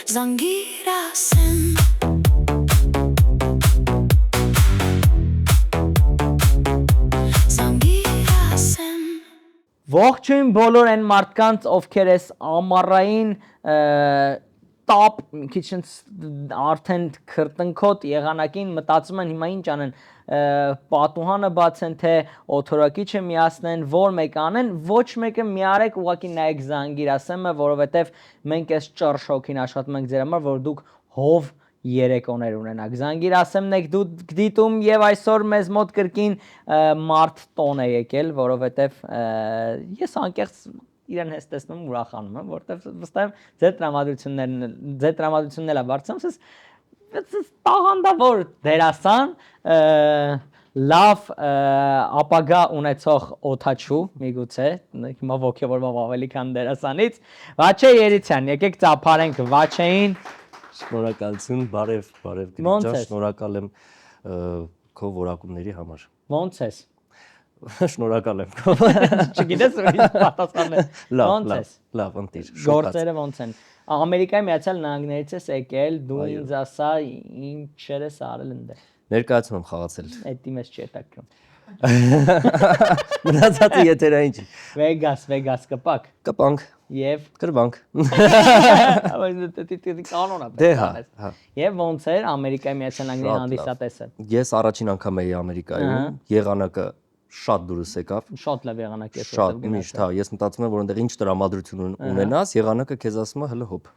Zangirasem Zangirasem Ողջույն բոլոր այն մարդկանց, ովքեր էս ամառային top քիչ արդեն քրտնքոտ եղանակին մտածում են հիմա ինչ անեն պատուհանը բացեն թե օթորակիչը միացնեն որ մեկ անեն ոչ մեկը մի արեք ուղղակի նայեք Զանգիրասեմը որովհետև մենք էս ճռ շոքին աշխատում ենք ձեր համար որ դուք հով երեկոներ ունենաք Զանգիրասեմն եք դու դիտում եւ այսօր մեզ մոտ կրկին մարդ տոն է եկել որովհետեւ ես անկեղծ իրեն հես տեսնում ուրախանում եմ որովհետեւ վստահ եմ ձեր տրամադրությունն էլա բարձրացնում ես տաղանդավոր դերասան լավ ապագա ունեցող օթաչու միգուցե հիմա ոգևորվող ավելի քան դերասանից Վաչե Երիցյան եկեք ծափարենք Վաչեին Շնորհակալություն, բարև Գրիգոր, շնորհակալ եմ քո որակումների համար։ Ոնց ես։ Շնորհակալ եմ։ Չգիտես ուրիշ պատասխան է։ Ոնց ես։ Լավ, ընտիր։ Գործերը ոնց են։ Ամերիկայի Միացյալ Նահանգներից ես եկել, դու ինձ ասա ինչեր ես արել ընդ։ Ներկայացում եմ խաղացել։ Էդի մեզ չի հետաքրում։ Մնացածը եթերային չի։ Վեգաս կպակ։ Կպանք Եվ գրվանք։ Կանոնա։ Դե հա։ Եվ ոնց էր Ամերիկայի Միացյալ Նահանգների հանդիսատեսը։ Ես առաջին անգամ էի Ամերիկայում, եղանակը շատ դուրս եկավ։ Շատ լավ եղանակ է Շատ միշտ, հա, ես մտածում եմ, որ այնտեղ ինչ տրամադրություն ունենաս, եղանակը քեզ ասում է հələ հոп։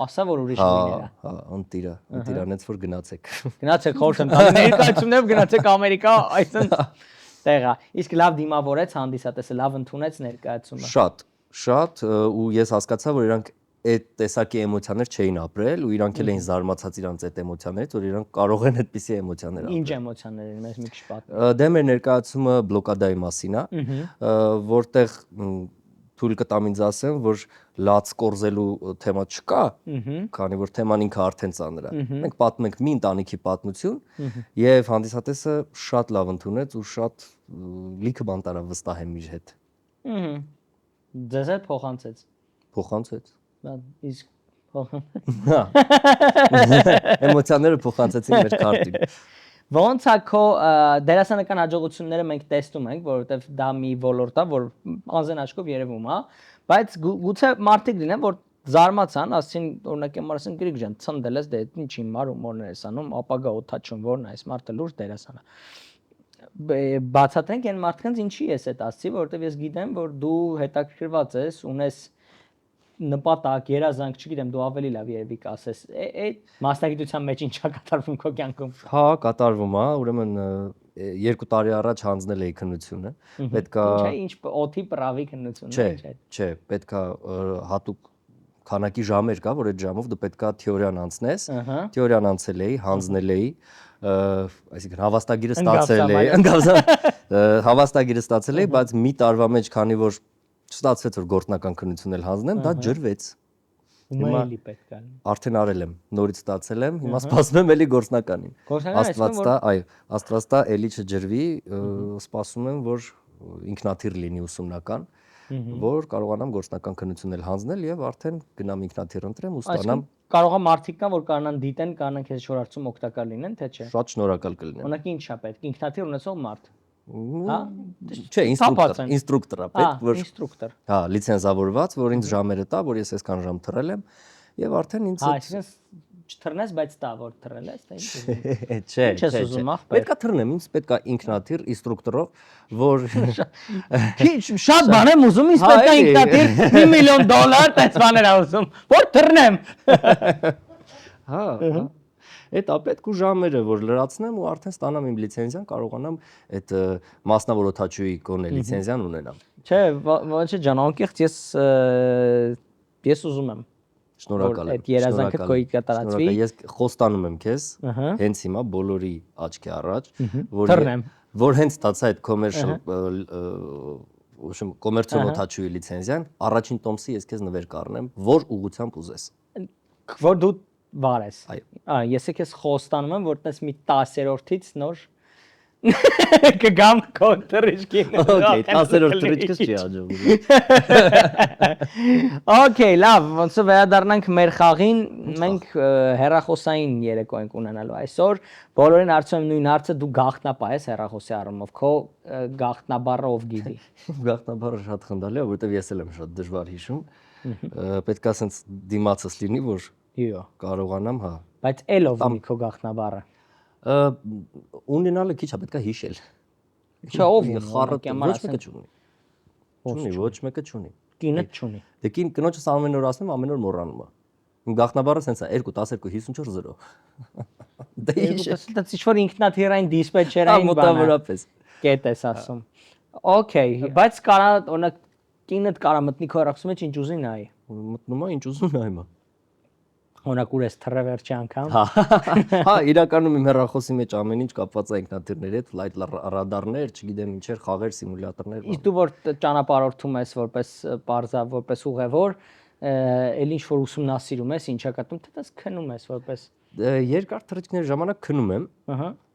Ասա որ ուրիշ լինելա։ Հա, ընտիրանից որ գնացեք։ Գնացեք խորհուրդ եմ տալիս ներկայացումներով գնացեք Ամերիկա, այսինքն տեղա։ Իսկ լավ դիմավորեց հանդիսատեսը, լավ ընդունեց ներկայացումը։ Շատ ու ես հասկացա, որ իրանք այդ տեսակի էմոցիաներ չէին ապրել ու իրանք էլ էին զարմացած իրանք այդ էմոցիաներից, որ իրանք կարող են այդպիսի էմոցիաներ ապրել։ Ինչ էմոցիաներ են, մեզ մի քիչ պատմի։ Դե մեր ներկայացումը բլոկադայի մասին է, որտեղ թույլ կտամ ինձ ասեմ, որ լաց կորզելու թեմա չկա, քանի որ թեման ինքը արդեն ծանր է։ Մենք պատմում ենք մի ընտանիքի պատմություն եւ հանդիսատեսը շատ լավ ընդունեց ու շատ լիքը բան տարավ վստահ եմ իր հետ։ Ձեզ էլ փոխանցեց։ Փոխանցեց։ Իսկ Հա։ Էմոցիաները փոխանցեցին մեր քարտին։ Ոնց է քո դերասանական հաջողությունները մենք տեսնում ենք, որովհետև դա մի ոլորտ է, որ անզեն աչքով երևում է, բայց գուցե մարդիկ լինեն, որ զարմացան, ասին օրինակ եմ ասին Գրիգոր, ցնդել ես դե ինչ հիմար հումորներ ես անում, ապագա օթաչուն որն է, այս մարդը լուրջ դերասան է։ Բացատրենք այն մարդկանց ինչի ես այդ ասցի, որովհետև ես գիտեմ, որ դու հետաքրքրված ես, ունես նպատակ, երազանք, չգիտեմ, դու ավելի լավ երևի կասես։ Այդ մասնագիտության մեջ ինչա կատարվում քո կյանքում։ Հա, կատարվում է, ուրեմն 2 տարի առաջ հանձնել էի քննությունը։ Պետքա Ինչ օթի պրավի քննությունը Չէ, չէ, պետքա հատուկ քանակի ժամեր կա, որ այդ ժամով դու պետքա թեորիան անցնես։ Թեորիան անցել էի, հանձնել էի, այսինքն հավաստագիրը ստացել էի, հավաստագիրը ստացել էի, բայց մի տարվա մեջ, քանի որ ստացվեց որ գործնական քննություն էլ հանձնեմ, դա ջրվեց։ Հիմա էլի պետք է։ Արդեն արել եմ, նորից ստացել եմ, հիմա սպասում եմ էլի գործնականին։ Աստված տա, այո, Աստված տա էլի չջրվի, սպասում եմ որ ինքնաթիռ լինի ուսումնական, որ կարողանամ գործնական քննություն էլ հանձնել եւ արդեն գնամ ինքնաթիռ ընտրեմ ու ստանամ։ Կարող է մարդիկ կան որ կարողան դիտեն, կարողան քեզ շորարցում օգտակար լինեն, թե չէ։ Շատ շնորհակալ կլինեմ։ Օրինակ ինչա պետք, ինքնաթիռ ունեցող մարդ։ Հա։ Չէ, ինստրուկտոր է պետք, որ ինստրուկտոր։ Հա, լիցենզավորված, որ ինձ ժամերը տա, որ ես այսքան ժամ թռել եմ եւ արդեն ինձ Այսինքն չթռնես, բայց տա որ թռել ես, դա ինչ։ Չէ, Չես ուզում ախպեր։ Պետքա թռնեմ, ինձ պետքա ինքնաթիռ ինստրուկտորով, որ Շատ բան եմ ուզում, ինձ պետք է ինքնաթիռ $1 միլիոն, տես բաներ եմ ուզում, որ թռնեմ։ Հա, Էտա պետք ու ժամերը որ լրացնեմ ու արդեն ստանամ իմ լիցենզիան, կարողանամ այդ մասնավոր օթաչուի կոնե լիցենզիան ունենամ։ Չէ, ոչ ջան, անկեղծ ես ուզում եմ։ Շնորհակալ եմ։ Այդ երազանքը քո կատարածվի։ Ես խոստանում եմ քեզ, հենց հիմա բոլորի աչքի առաջ, որ հենց ստացա այդ կոմերցիոն օթաչուի լիցենզիան, առաջին տոմսի ես քեզ նվեր կառնեմ, որ ուղղությամբ ուզես։ Որ դու վարես։ Այո։ Ես քեզ խոստանում եմ, որ տես մի 10-րդից նոր Կգամ քո թրիչքին։ Okay, 10-րդ թրիչքս չի հաջողվում։ Okay, լավ, ոնց է վերադառնանք մեր խաղին, մենք հեռախոսային երեկո ենք ունենալու այսօր։ Բոլորին հարցում նույն հարցը, դու գաղտնապահ ես հեռախոսի առումով, քո գաղտնաբառը ով գիտի։ Գաղտնաբառը շատ խնդալի է, որովհետև ես էլ եմ շատ դժվար հիշում։ Պետք է ասենց դիմացս լինի, որ Իո։ կարողանամ, հա։ Բայց էլ ով ունի քո գաղտնաբառը։ Ունենալը քիչ է, պետք է հիշել։ Չէ, ով ունի, խառը կամար ոչ մեկը չունի։ Չունի, ոչ մեկը չունի։ Կինդ չունի։ Դե կին կնոջս ամեն օր ասում, ամեն օր մոռանում է։ Իմ գաղտնաբառը սենց է 2 12 54 0։ Դե հիշել։ Դա ինչ-որ ինքնաթիռային դիսպեչերային բան է։ Մոտավորապես։ Կետ ես ասում։ Okay, բայց կարա օրինակ կինդ կարա մտնի քո հեռախոսի մեջ ինչ ուզի նայի։ Մտնում է ինչ ուզում նայում է։ Օրինակ ուր ես թռը վերջի անգամ։ Հա, իրականում իմ հեռախոսի մեջ ամեն ինչ կապված է ինքնաթիռների հետ, ֆլայթ ռադարներ, չգիտեմ ինչեր, խաղեր, սիմուլյատորներ։ Իսկ դու որ ճանապարհորդում ես որպես պարզա, որպես ուղևոր, էլ ինչ որ ուսումնասիրում ես, ինչա կատում, թե դες քնում ես որպես Երկար թռիչքների ժամանակ քնում եմ,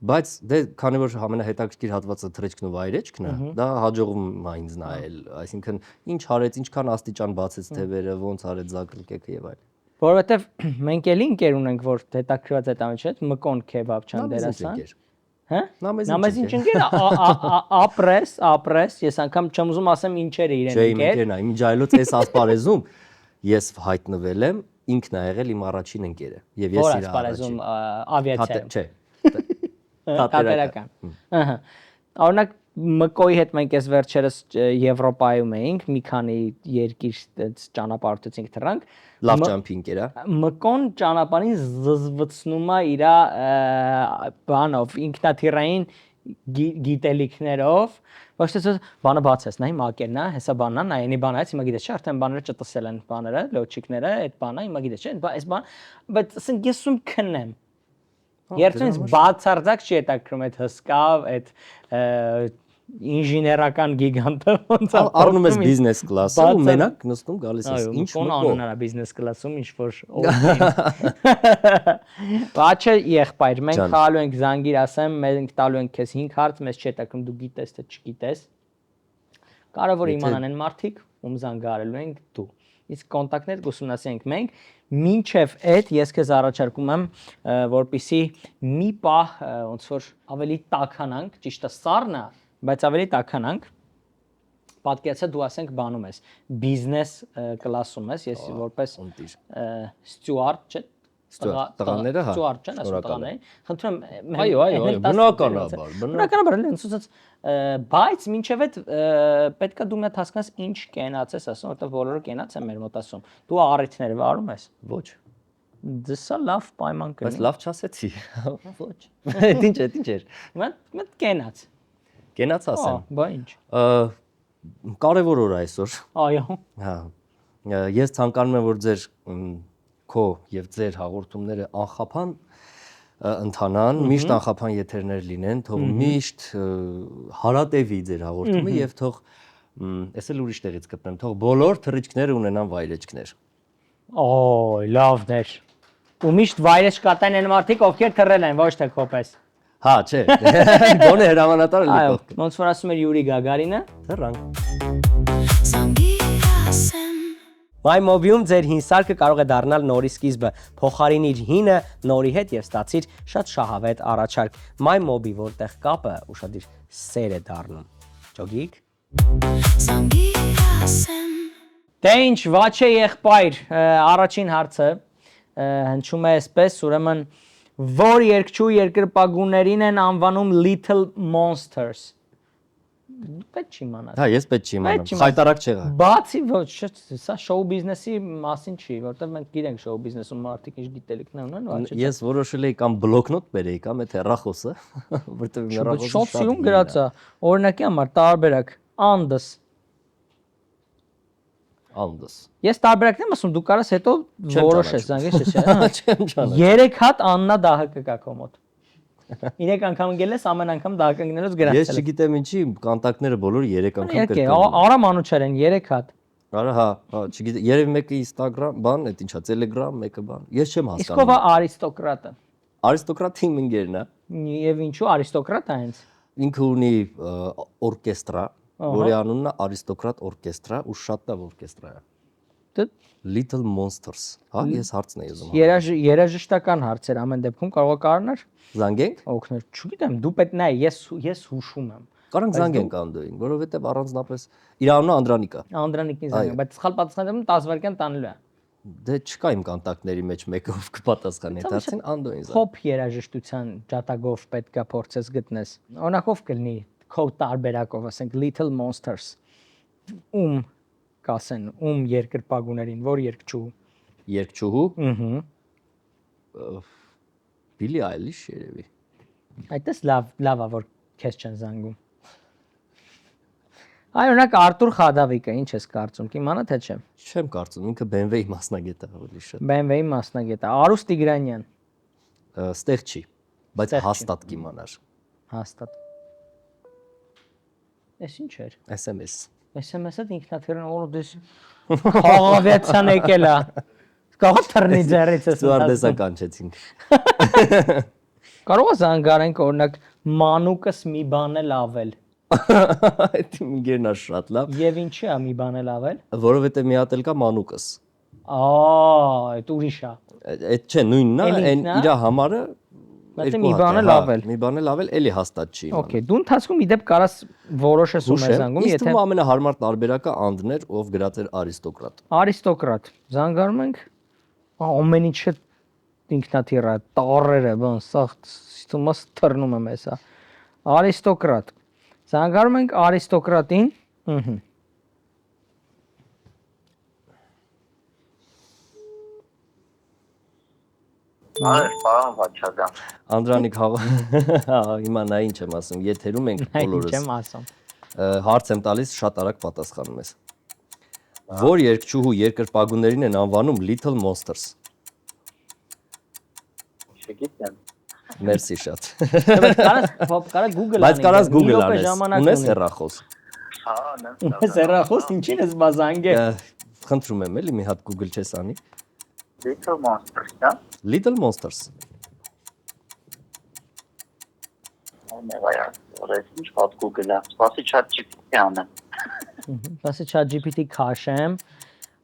բայց դե քանի որ ամենահետաքրքիր հատվածը թռիչքն ու վայրեջքն է, դա հաջողում է ինձ նայել, այսինքն ինչ արեց, ինչքան աստիճան բացեց թևերը, ոնց արեց զակրկեքը եւ այլն։ Որովհետեւ մենք էլի ընկեր ունենք, որ հետաքրքրված է տանը չէ՞, Մկոն քեբաբչան դերասան։ Հա? Նա մեզ ինչ ընկեր, ապրես, ես անգամ չեմ ուզում ասեմ ինչեր է իրեն ընկեր։ Չէ, ընկերն է, իմ ջայլոց այս ասպարեզում ես հայտնվել եմ, ինքն է եղել իմ առաջին ընկերը եւ ես իր ասպարեզում ավիացիայում։ Չէ։ Թատերական։ Ահա։ Օրինակ Մկոյի հետ մենք այս վերջերս Եվրոպայում էինք, մի քանի երկիր ճանապարհորդեցինք թռանք։ Լավ ճամփինգ էր, հա։ Մկոն ճանապարհին զզվցնում է իր բանով, ինքնաթիռային գիտելիքներով, ոչ թե բանը բացես, նայ մակերն է, հեսա բանն է, նայենի բանը է, հիմա գիտես չէ, արդեն բաները չտսել են բաները, լոջիկները, այդ բանը, հիմա գիտես չէ, այս բան, բայց ասենք ես ում քնեմ։ Երբ ինձ բացարձակ չի հետաքրում այդ հսկավ, այդ ինժեներական գիգանտը ոնց է առնում ես բիզնես կլասը ու մենակ նստում գալիս ես ինչ մկո անունը բիզնես կլասում ինչ որ Բաչը եղբայր մենք խաղալու ենք զանգիր ասեմ մենք տալու ենք քեզ 5 հարց մեզ չի հետաքրում դու գիտես թե չգիտես կարևոր իմանան են մարդիկ ում զանգարելու ենք դու իսկ կոնտակտներ կուսումնասիրենք մենք մինչև այդ ես քեզ առաջարկում եմ որպեսի մի պահ ոնց որ ավելի տաքանանք ճիշտ է սառնա բայց ավելի տաքանանք պատկերացա դու ասենք բանում ես բիզնես կլասում ես ես որպես ստյուարդ չէ տղաները հա ստյուարդ չեն ասում տղաներին խնդրում եմ այո բնականաբար ասած բայց մինչև այդ պետքա դու մի հատ հասկանաս ինչ կենաց ես ասում որտեղ բոլորը կենաց են մեր մոտ ասում դու առիթներ վարում ես ոչ դեսա լավ պայման կնի բայց լավ չասեցի ոչ ինչ էր մտ կենաց կենաց ասեմ բա ինչ կարևոր օր այսօր այո հա ես ցանկանում եմ որ ձեր քո եւ ձեր հաղորդումները անխափան ընթանան միշտ անխափան եթերներ լինեն թող միշտ հարատևի ձեր հաղորդումը եւ թող ես էլ ուրիշ տեղից գտնեմ թող բոլոր թռիչքները ունենան վայրեջքներ օй լավներ ու միշտ վայրեջ կատան են մարդիկ ովքեր թռել են ոչ թե քոպես հա չէ գոնե հրամանատար էլի կողք ոնց որ ասում էր Յուրի Գագարինը թռանք MyMobi-ում ձեր հին սարքը կարող է դառնալ նորի սկիզբը։ Փոխարինիր հինը նորի հետ եւ ստացիր շատ շահավետ առաջարկ։ MyMobi, որտեղ կապը ուշադիր սեր է դառնում։ Ճոգիկ։ Դե ինչ, Վաչե եղբայր, առաջին հարցը հնչում է այսպես, ուրեմն որ երկչու երկրպագուներին են անվանում Little Monsters։ Պետք չի իմանալ։ Հա, ես պետք չի իմանամ։ Խայտարակ չեղա։ Բացի ոչ, սա շոու բիզնեսի մասին չի, որտեղ մենք գիտենք շոու բիզնեսում մարդիկ ինչ գիտելիքներ ունեն, ոչ։ Ես որոշել էի կամ բլոկնոտ բերեի կամ այդ հեռախոսը, որտեղ իմ հեռախոսը շատ սիրուն գրած է։ Օրինակի համար տարբերակ Andes։ Ես տարբերակն եմ ասում, դու կարաս հետո որոշես, զանգես չէ։ Չեմ ճանաչում։ 3 հատ Աննա դահակը կա քո մոտ։ 3 անգամ գել ես ամեն անգամ դահականգներով գրացել։ Ես չգիտեմ ինչի կոնտակտները բոլորը 3 անգամ կրկնում։ Արամ Անուչարյան 3 հատ։ Արա հա, չգիտեմ, երևի մեկը Instagram բան, այդ ինչա, Telegram, մեկը բան։ Ես չեմ հասկանում։ Իսկ ով է արիստոկրատը։ Արիստոկրատ իմ ընկերն է։ Եվ ինչու արիստոկրատ է հենց։ ինքը ունի օրկեստրա, որի անունն է Արիստոկրատ օրկեստրա, ու շատ լավ օրկեստրա է։ Դե Little Monsters, հա, ես հարցն եմ ուզում։ երաժշտական հարցեր ամեն դեպքում կարող է կարողանար Զանգենք։ օգնել։ Չգիտեմ, դու պետք նայ, ես հուշում եմ։ Կարանք զանգենք Անդոյին, որովհետև առանձնապես իր անունը Անդրանիկ է։ Անդրանիկին զանգեմ, բայց սխալ պատասխանեմ 10 վայրկյան տանելու է։ Դե չկա իմ կոնտակտների մեջ մեկը ով կպատասխանի, դարձին Անդոյին զանգ։ Փոփ երաժշտության ջատագով պետքա փորձես գտնես։ Օրինակով կլինի քո տարբերակով, ասենք Little Monsters։ Ում կասեն, ում երկրպագուներին, որ երկչու։ Երկչուհու։ Ըհը։ Billie Eilish երևի։ Այդտես լավ է որ քեզ չեն զանգում։ Այ օրինակ Արտուր Խադավիկը ինչ ես կարծում, կիմանա թե չէ։ Չեմ կարծում, ինքը BMW-ի մասնագետ է ավելի շատ։ BMW-ի մասնագետ է, Արուս Տիգրանյան։ Ստեղ չի, բայց Ստեղ չի։ հաստատ կիմանար։ Հաստատ։ Էս ինչ էր։ SMS։ SMS-ը ինքնաթիռն օրդես խաղավիացիան եկել է։ Կարող թռնի ձեռից էս։ Ստուարդեսա կանչեցինք։ Կարող է զանգարենք օրինակ մանուկս մի բան էլ ավել։ Այդ ինգերնա շատ լավ, Եվ ինչի է մի բան էլ ավել։ որովհետև մի հատ էլ կա մանուկս։ Այդ ուրիշ է։ Այդ չէ, նույնն է, այն իր համարը Բայց երկու մի հատ բան է, էլ հա, ավել։ Մի բան էլ ավել, էլի հաստատ չի իմանում։ Okay, դու ընթացքում իդեպ կարաս որոշես ում ես զանգում, Իսկ եթե ու ամենահարմար տարբերակը Անդն էր, ով գրած էր արիստոկրատ։ Արիստոկրատ զանգարում ենք, ամեն ինչը ինքնաթիռ է, տառերը, բան, սա ստումաս թռնում եմ էսա։ Արիստոկրատ։ Զանգարում ենք արիստոկրատին, ըհը։ Այո, պարոն Վաչագան։ Անդրանիկ հիմա նա ինչ եմ ասում, եթերում ենք Ինչ բոլորս։ եմ ասում։ Հարց եմ տալիս, շատ արագ պատասխանում ես։ Որ երկչուհու երկրպագուներին են անվանում Little Monsters։ Չգիտեմ։ Մերսի շատ։ Կարա Google Բայց կարաս Google րոպե անես։ ժամանակ Ունես ունի։ հեռախոս։ Հա, Ունես հեռախոս, ինչին ես բազանգե։ Խնդրում եմ, էլի մի հատ Google չես անի։ Little Monsters, հա։ Little Monsters։ Նեղայա, որես ինչ հատ Google-ը։ Սպասի ChatGPT անեմ։ Բասի ChatGPT քաշեմ։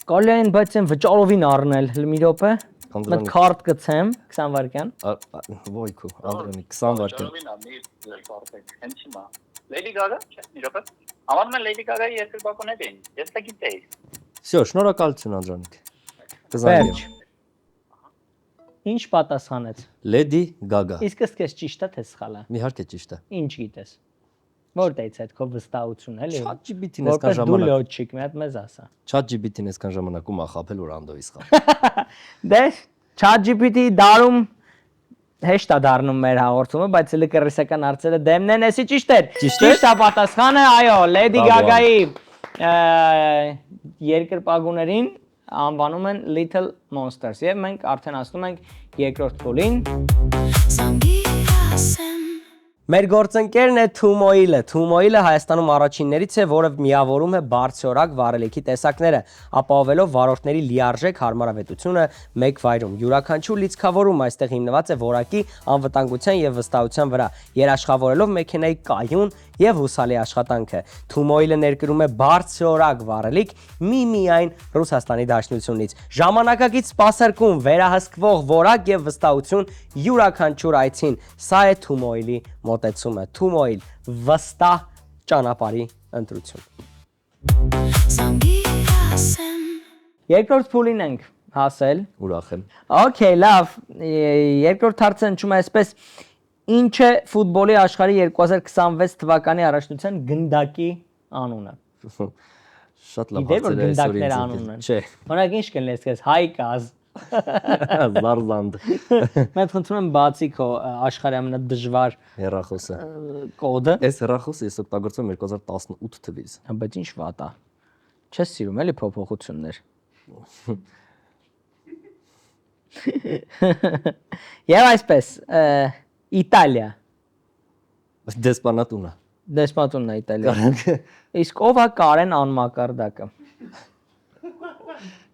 Կարելի է այն բայց այն վճարովին առնել, մի րոպե։ Մտ Անդրանիկ, քարտ գցեմ 20 վայրկյան։ ոյքու, Անդրանիկ, 20 վայրկյան։ Ճարովին ամի լերկարտեք, հենց հիմա։ Lady Gaga, չէ, մի րոպե։ Ամառում են Lady Gaga-ի երկրպագուներին։ Ես դա գիտեի։ Всё, շնորհակալություն Անդրանիկ։ Վերջ։ Կզանգեմ։ Ինչ պատասխանեց։ Lady Gaga։ Իսկ ըստ ճիշտ է թե սխալ է։ Իհարկե ճիշտ է։ Ինչ գիտես։ Որտեղից է քո վստահություն էլի։ ChatGPT-ն այսքան Որպես դու ժամանակ։ լոջիկ, մի հատ մեզ ասա։ ChatGPT-ն այսքան ժամանակում ախապել որ Անդոյի սխալ։ Դե ChatGPT դարում հեշտ է դառնում մեր հաղորդումը, բայց լկրիսական հարցերը դեմն են, էսի ճիշտ է։ Ճիշտ է։ Ճիշտ է պատասխանը, այո, Lady Բրավո, Gaga-ի երկրպագուներին անվանում են Little Monsters եւ մենք արդեն ասում ենք երկրորդ փուլին։ Զանգիասեմ Մեր գործընկերն է Թումոիլը։ Թումոիլը Հայաստանում առաջիններից է, որը միավորում է բարձրորակ վառելիքի տեսակները, ապահովելով վարորդների լիարժեք հարմարավետությունը մեկ վայրում։ Յուրաքանչյուր լիցքավորում այստեղ հիմնված է որակի, անվտանգության եւ վստահության վրա, երաշխավորելով մեքենայի կայուն եւ հուսալի աշխատանքը։ Թումոիլը ներկրում է բարձրորակ վառելիք միայն Ռուսաստանի Դաշնությունից։ Ժամանակակից սպասարկում, վերահսկվող որակ եւ վստահություն յուրաքանչյուր այցին։ Սա է Թումոիլի մոտեցումը։ Թումոիլ վստահ ճանապարհի ընտրություն։ Զանգիասեմ Երկրորդ փուլին ենք հասել։ Ուրախ եմ։ Okay, լավ։ Երկրորդ հարցը հնչում է այսպես. Ինչ է ֆուտբոլի աշխարհի 2026 թվականի առաջնության գնդակի անունը։ Շատ լավ Գիտեր, որ հարցեր է այսօր գնդակներ ինձ անունն են։ Չէ, Օրինակ ինչ կլինես քեզ Հայկազ։ Զարլանդ Մենք խնդրում եմ բացի քո աշխարհի ամենադժվար հեռախոսը։ կոդը։ Այս հեռախոսը ես օգտագործում եմ 2018 թվականից։ Բայց ինչ վատ է։ Չես սիրում էլի փոփոխություններ։ Եվ այսպես, Իտալիա, Դեսպանատունը։ դեսպանատունն է Իտալիա։ Իսկ ով է Կարեն անմակարդակը։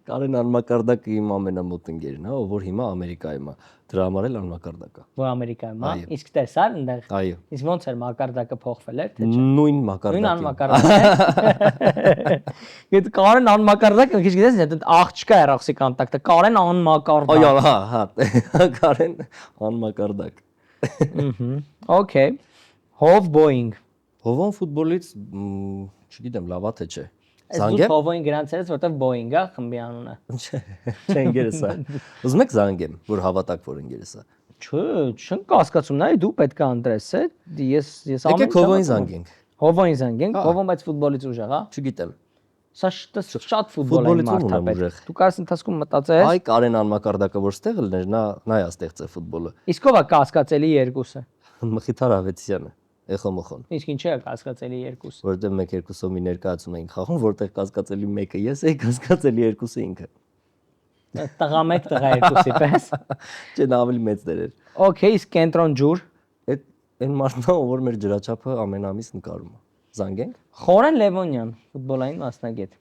Կարեն անմակարդակը իմ ամենամոտ ընկերն է, ով որ հիմա Ամերիկայում է։ Դրա համար էլ անմակարդակ է։ Որ Ամերիկայում, հա։ Այո։ Իսկ տեսար այնտեղ։ Այո։ Իսկ ոնց էր մակարդակը փոխվել էր, թե չէ։ Նույն Նույն մակարդակին։ անմակարդակ։ Գիտ Կարեն անմակարդակ, քիչ գիտես, այդ աղջկա երախսի կոնտակտը, Կարեն անմակարդակ։ Այո, հա, Կարեն անմակարդակ։ Okay։ Հով Boeing։ Հովոն ֆուտբոլից չգիտեմ, լավա թե չէ։ Ես դու Զանգեմ։ Հովոին գրանցրեց, որտեվ Boeing-ը խմբի անունը։ Չէ, ընկերս է։ Ուզում եք զանգեմ, որ հավատակ որ ընկերս է։ Չէ, չեմ կասկածում, նայ դու պետք է ընտրես, է։ Ես Եկեք Հովոին զանգենք։ Հովոին զանգենք, Հա։ Հովոն բայց ֆուտբոլից ուժեղ, հա։ Չգիտեմ։ Սա շատ ֆուտբոլային Ֆուտբոլից ում մարդ է ունեմ պետք։ ուժեղ։ Դու կարես ընթացքում մտածես։ Այ Կարեն անմակարդակը որ ստեղ լներ, նա է ստեղծել ֆուտբոլը։ Իսկ ով է կասկածելի երկուսը։ Մխիթար Ավետիսյանը, Էխոմոխոն։ Իսկ ինչի է կասկածելի երկուսը։ Որտեղ մեկ երկուսով մի ներկայացում էինք խաղում, որտեղ կասկածելի մեկը ես էի, կասկածելի երկուսը ինքը։ Տղա մեկ, տղա երկուսի պես։ Չէ, նա ավելի մեծ դեր էր։ Okay, իսկ կենտրոն ջուր։ Այն մարդն է, որ մեր ջրաչափը ամեն ամիս նկարում է։ Զանգենք։ Խորեն Լևոնյան, ֆուտբոլային մասնագետ։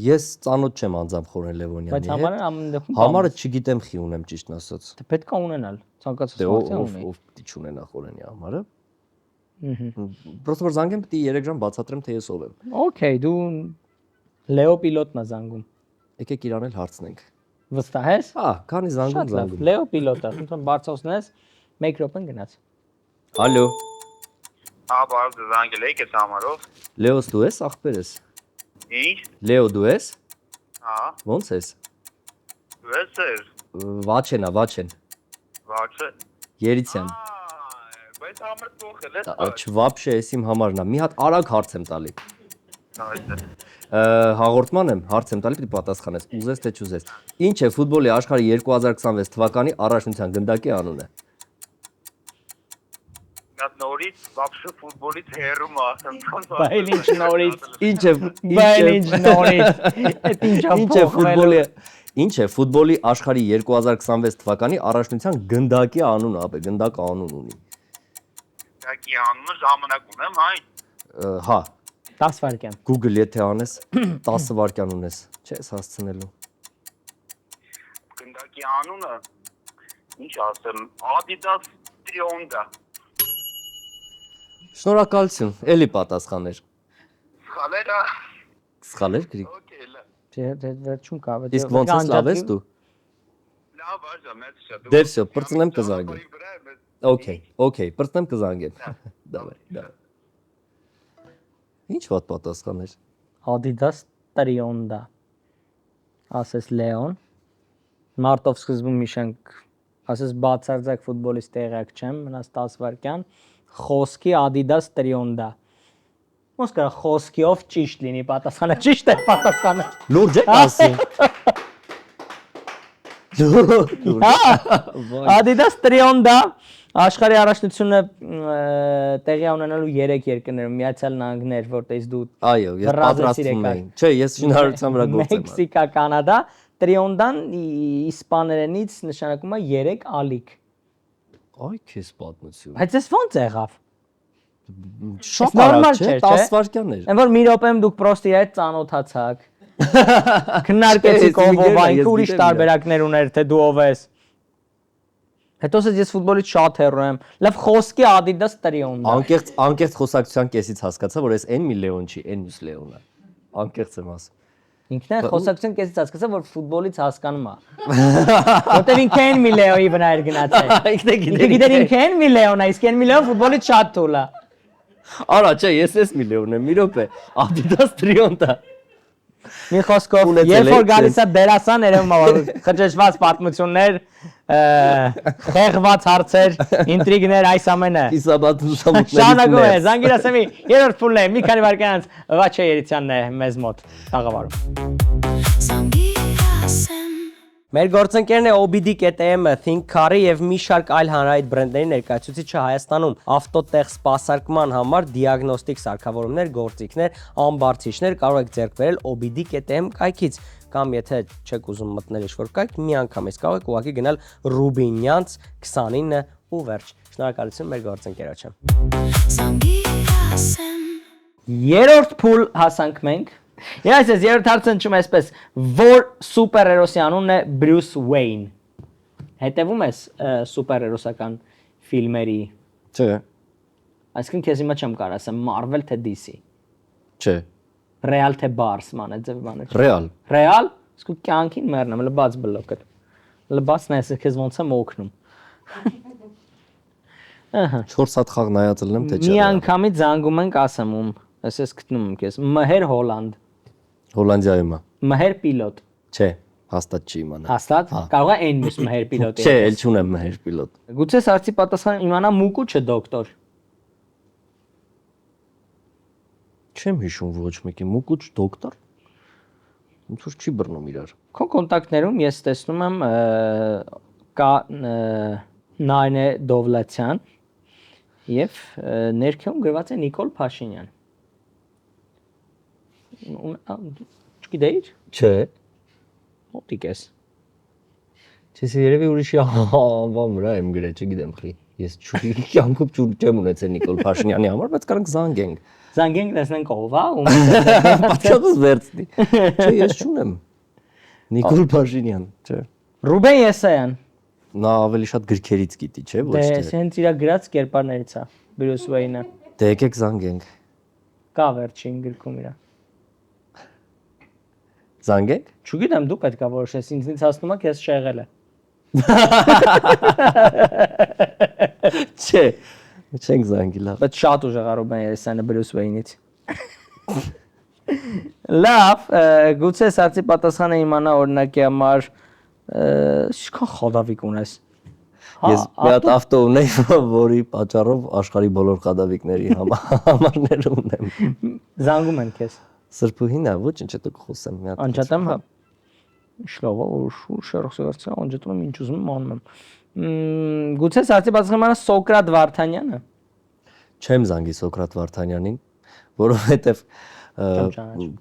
Ես ծանոթ չեմ անձամբ Խորեն Լևոնյանի Բայց համարը ամեն դեպքում Համարը չգիտեմ խի ունեմ ճիշտն ասած։ պետք է ունենալ։ Ցանկացած Դե մարդը ով ունի։ պիտի չունենա Խորենի համարը։ Ահա։ Պրոստը որ զանգեմ պիտի 3 ժամ բացատրեմ թե ես ով եմ։ Okay, դու Լեո պիլոտն ես զանգում։ Եկեք իրան էլ հարցնենք։ Վստահ ես։ Հա, քանի զանգում Շատ լավ։ զանգում։ Լեո պիլոտը, ոնց բարձրացնես 1 րոպեն գնաց։ Ալո, Հա, բարև զանգել եք այս համարով։ Լեոս դու ես, ախպերս։ Ինչ։ Լեո դու ես։ Հա, Ոնց ես։ վեսեր, Վաչենա, Վաչեն։ վաչը։ Երիցյան։ Բայց համար փոխել է։ Չվաբշե, ես իմ համարն է։ Մի հատ արագ հարց եմ տալի։ Այստեղ։ Հաղորդման եմ, հարց եմ տալի, պիտի պատասխանես։ Ուզես թե չուզես։ Ինչ է ֆուտբոլի աշխարհի 2026 թվականի առաջնության գնդակի անունը։ Նա նորից вообще ֆուտբոլից հերում ասեմ։ Բայց ինչ նորից։ Ինչ է Բայց ինչ նորից։ Այդ Ինչ է ֆուտբոլի աշխարհի 2026 թվականի առաջնության գնդակի անունը, ապե գնդակ անուն ունի։ Դակի անունը ժամանակ ունեմ, այն։ Հա, 10 վայրկյան։ Google եթե անես 10 վայրկյան ունես, չես հասցնելու։ Գնդակի անունը ինչ ասեմ, Adidas Trionda։ Շնորհակալություն, էլի պատասխաներ։ Խալերա։ Սխալ էր գրի։ Okay, լավ։ Չէ, վերջում կա։ Իսկ ոնց ես լավ ես դու։ Լավ, այժմ մեծ շատ։ Դե վсё, պրծնեմ կզանգեմ։ Okay, պրծնեմ կզանգեմ։ Դավայ, դավայ։ Ինչ ված պատասխաներ։ Adidas Trionda։ Ասես Լեոն։ Մարտով սկզբում միշանք ասես բացարձակ ֆուտբոլիստ տեղակ չեմ, մնաց 10 վայրկյան։ Խոսքի Adidas Trionda։ Ոնց կա խոսքիով ճիշտ լինի պատասխանը, ճիշտ է պատասխանը։ Լուրջ եք ասում։ Adidas Trionda աշխարհի առաջնությունը տեղի ունենալու 3 երկրներում Միացյալ Նահանգներ, որտեղից դու Այո, ես պատրաստվում եմ։ Չէ, ես շինարարության վրա գործ եմ։ Մեքսիկա, Կանադա, Triondan իսպաներենից նշանակում է 3 ալիք։ Այ քեզ պատմություն։ Բայց ես ոնց եղավ։ Շատ նորմալ արագ չէ, չէ, 10 վայրկյաններ։ Այն որ մի րոպեում դուք պրոստի հետ ծանոթացաք։ Քննարկեցիք ով ով այն, ուրիշ տարբերակներ ուներ, թե դու ով ես։ Հետո ես ֆուտբոլից շատ հեռու եմ։ Լավ խոսքի Adidas Trionda։ Անկեղծ խոսակցության կեսից հասկացա, որ այս N միլիոն չի, N մյուս Լեոն է։ Անկեղծ եմ ասում։ Ինքն է խոսակցության կեսից հասկացա, որ ֆուտբոլից հասկանում է։ Որտեւ ինքն N միլիոնի վրա էր գնացել։ Ինքն է Գիտեր ինքն N միլիոն է, իսկ N միլիոն ֆուտբոլից շատ թույլ է։ Արա, չէ, ես էս միլիոն եմ, մի րոպե։ Adidas Trionda։ Մի խոսքով, երբ որ գալիս է դերասան, երևում է որ խճճված պատմություններ, խեղված հարցեր, ինտրիգներ, այս ամենը։ Իսաբատ լուսամուտներից։ Շանագո է, Զանգիր ասեմի, երրորդ փուլն է, մի քանի վայրկյան անց Վաչե Երիցյանն է մեզ մոտ տաղավարում։ Զանգիր Մեր գործընկերն է OBD.am-ը, ThinkCar-ը եւ մի շարք այլ հանրահայտ բրենդերի ներկայացուցիչը Հայաստանում ավտոտեղ սպասարկման համար դիագնոստիկ սարքավորումներ, գործիքներ, ամբարձիչներ կարող եք ձեռք բերել OBD.am կայքից կամ եթե չեք ուզում մտնել ինչ-որ կայք, մի անգամ ես կարող եք ուղղակի գնալ Ռուբինյանց 29 ու վերջ։ Շնորհակալություն մեր գործընկերոջը։ Զանգիր Երրորդ փուլ հասանք մենք, Ես երրորդ հարցը ընչում այսպես. Որ սուպերհերոսի անունն է Բրյուս Ուեյն։ Հետևում ես սուպերհերոսական ֆիլմերի։ Չէ, Այսինքն քեզ հիմա չեմ կարող ասեմ Marvel թե DC։ չէ, Real թե Bars ման է ձև բանը։ ռեալ։ Real, իսկ ու կյանքին մեռնեմ, լբաց բլոկը։ Լբացն ես քեզ ոնց եմ օգնում։ 4 հատ խաղ նայած լինեմ թե չէ։ Մի անգամից զանգում ենք ասեմ ում, ես գտնում եմ քեզ։ Մհեր Հոլանդ։ Հոլանդիայում է։ Մհեր պիլոտ։ Չէ, հաստատ չի իմանա։ Հաստատ կարող է այն մյուս մհեր պիլոտի։ Չէ, էլ չունեմ մեր պիլոտ։ Գուցե սարցի պատասխան իմանա մուկու չէ դոկտոր։ Չեմ հիշում ոչ մեկի մուկուչ դոկտոր։ Ոնց որ չի բռնում իրար։ Քո կոնտակտներում ես տեսնում եմ կա Նայնե Դովլաթյան եւ ներքևում գրված է Նիկոլ Փաշինյան։ Չգիտեիր։ Չէ։ Մոտիկ ես։ Չես երևի ուրիշի անվան վրա եմ գրել, չգիտեմ խի։ Ես կյանքում չեմ ունեցել Նիկոլ Փաշինյանի համար, բայց կարանք զանգենք։ Զանգենք տեսնենք ով է, ում Պատկերս վերցնի։ Չէ, ես չունեմ։ Նիկոլ Փաշինյան, չէ։ Ռուբեն Եսայան։ Նա ավելի շատ գրքերից գիտի, չէ, ոչ Դե, թե։ սենց իր գրած կերպարներից է Բրյուս Ուեյնը։ Դե եկեք զանգենք։ Կա վերջին գրքում իրա։ Զանգենք։ Չգիտեմ, դու պետք է որոշես, ինձնից հասնում է քեզ շեղել է։ Չէ։ Չենք զանգի լավ։ Բայց շատ ուժեղ է Ռուբեն Եսայանը Բրյուս Ուեյնից։ Լավ, գուցե սարցի պատասխանը իմանա օրինակի համար ինչքան խադավիկ ունես։ Ես մի հատ ավտո ունեի, որի պատճառով աշխարհի բոլոր խադավիկների համարները ունեմ։ Զանգում են քեզ։ Սրբուհին է, ոչինչ, հետո կխոսեմ մի հատ։ Անջատեմ, հա։ Շլովա, ուշ շերոխսերցա, անջատում եմ ինչ ուզում եմ անում եմ։ Գուցե սարցի պատասխանը իմանա Սոկրատ Վարդանյանը։ Չեմ զանգի Սոկրատ Վարդանյանին, որովհետև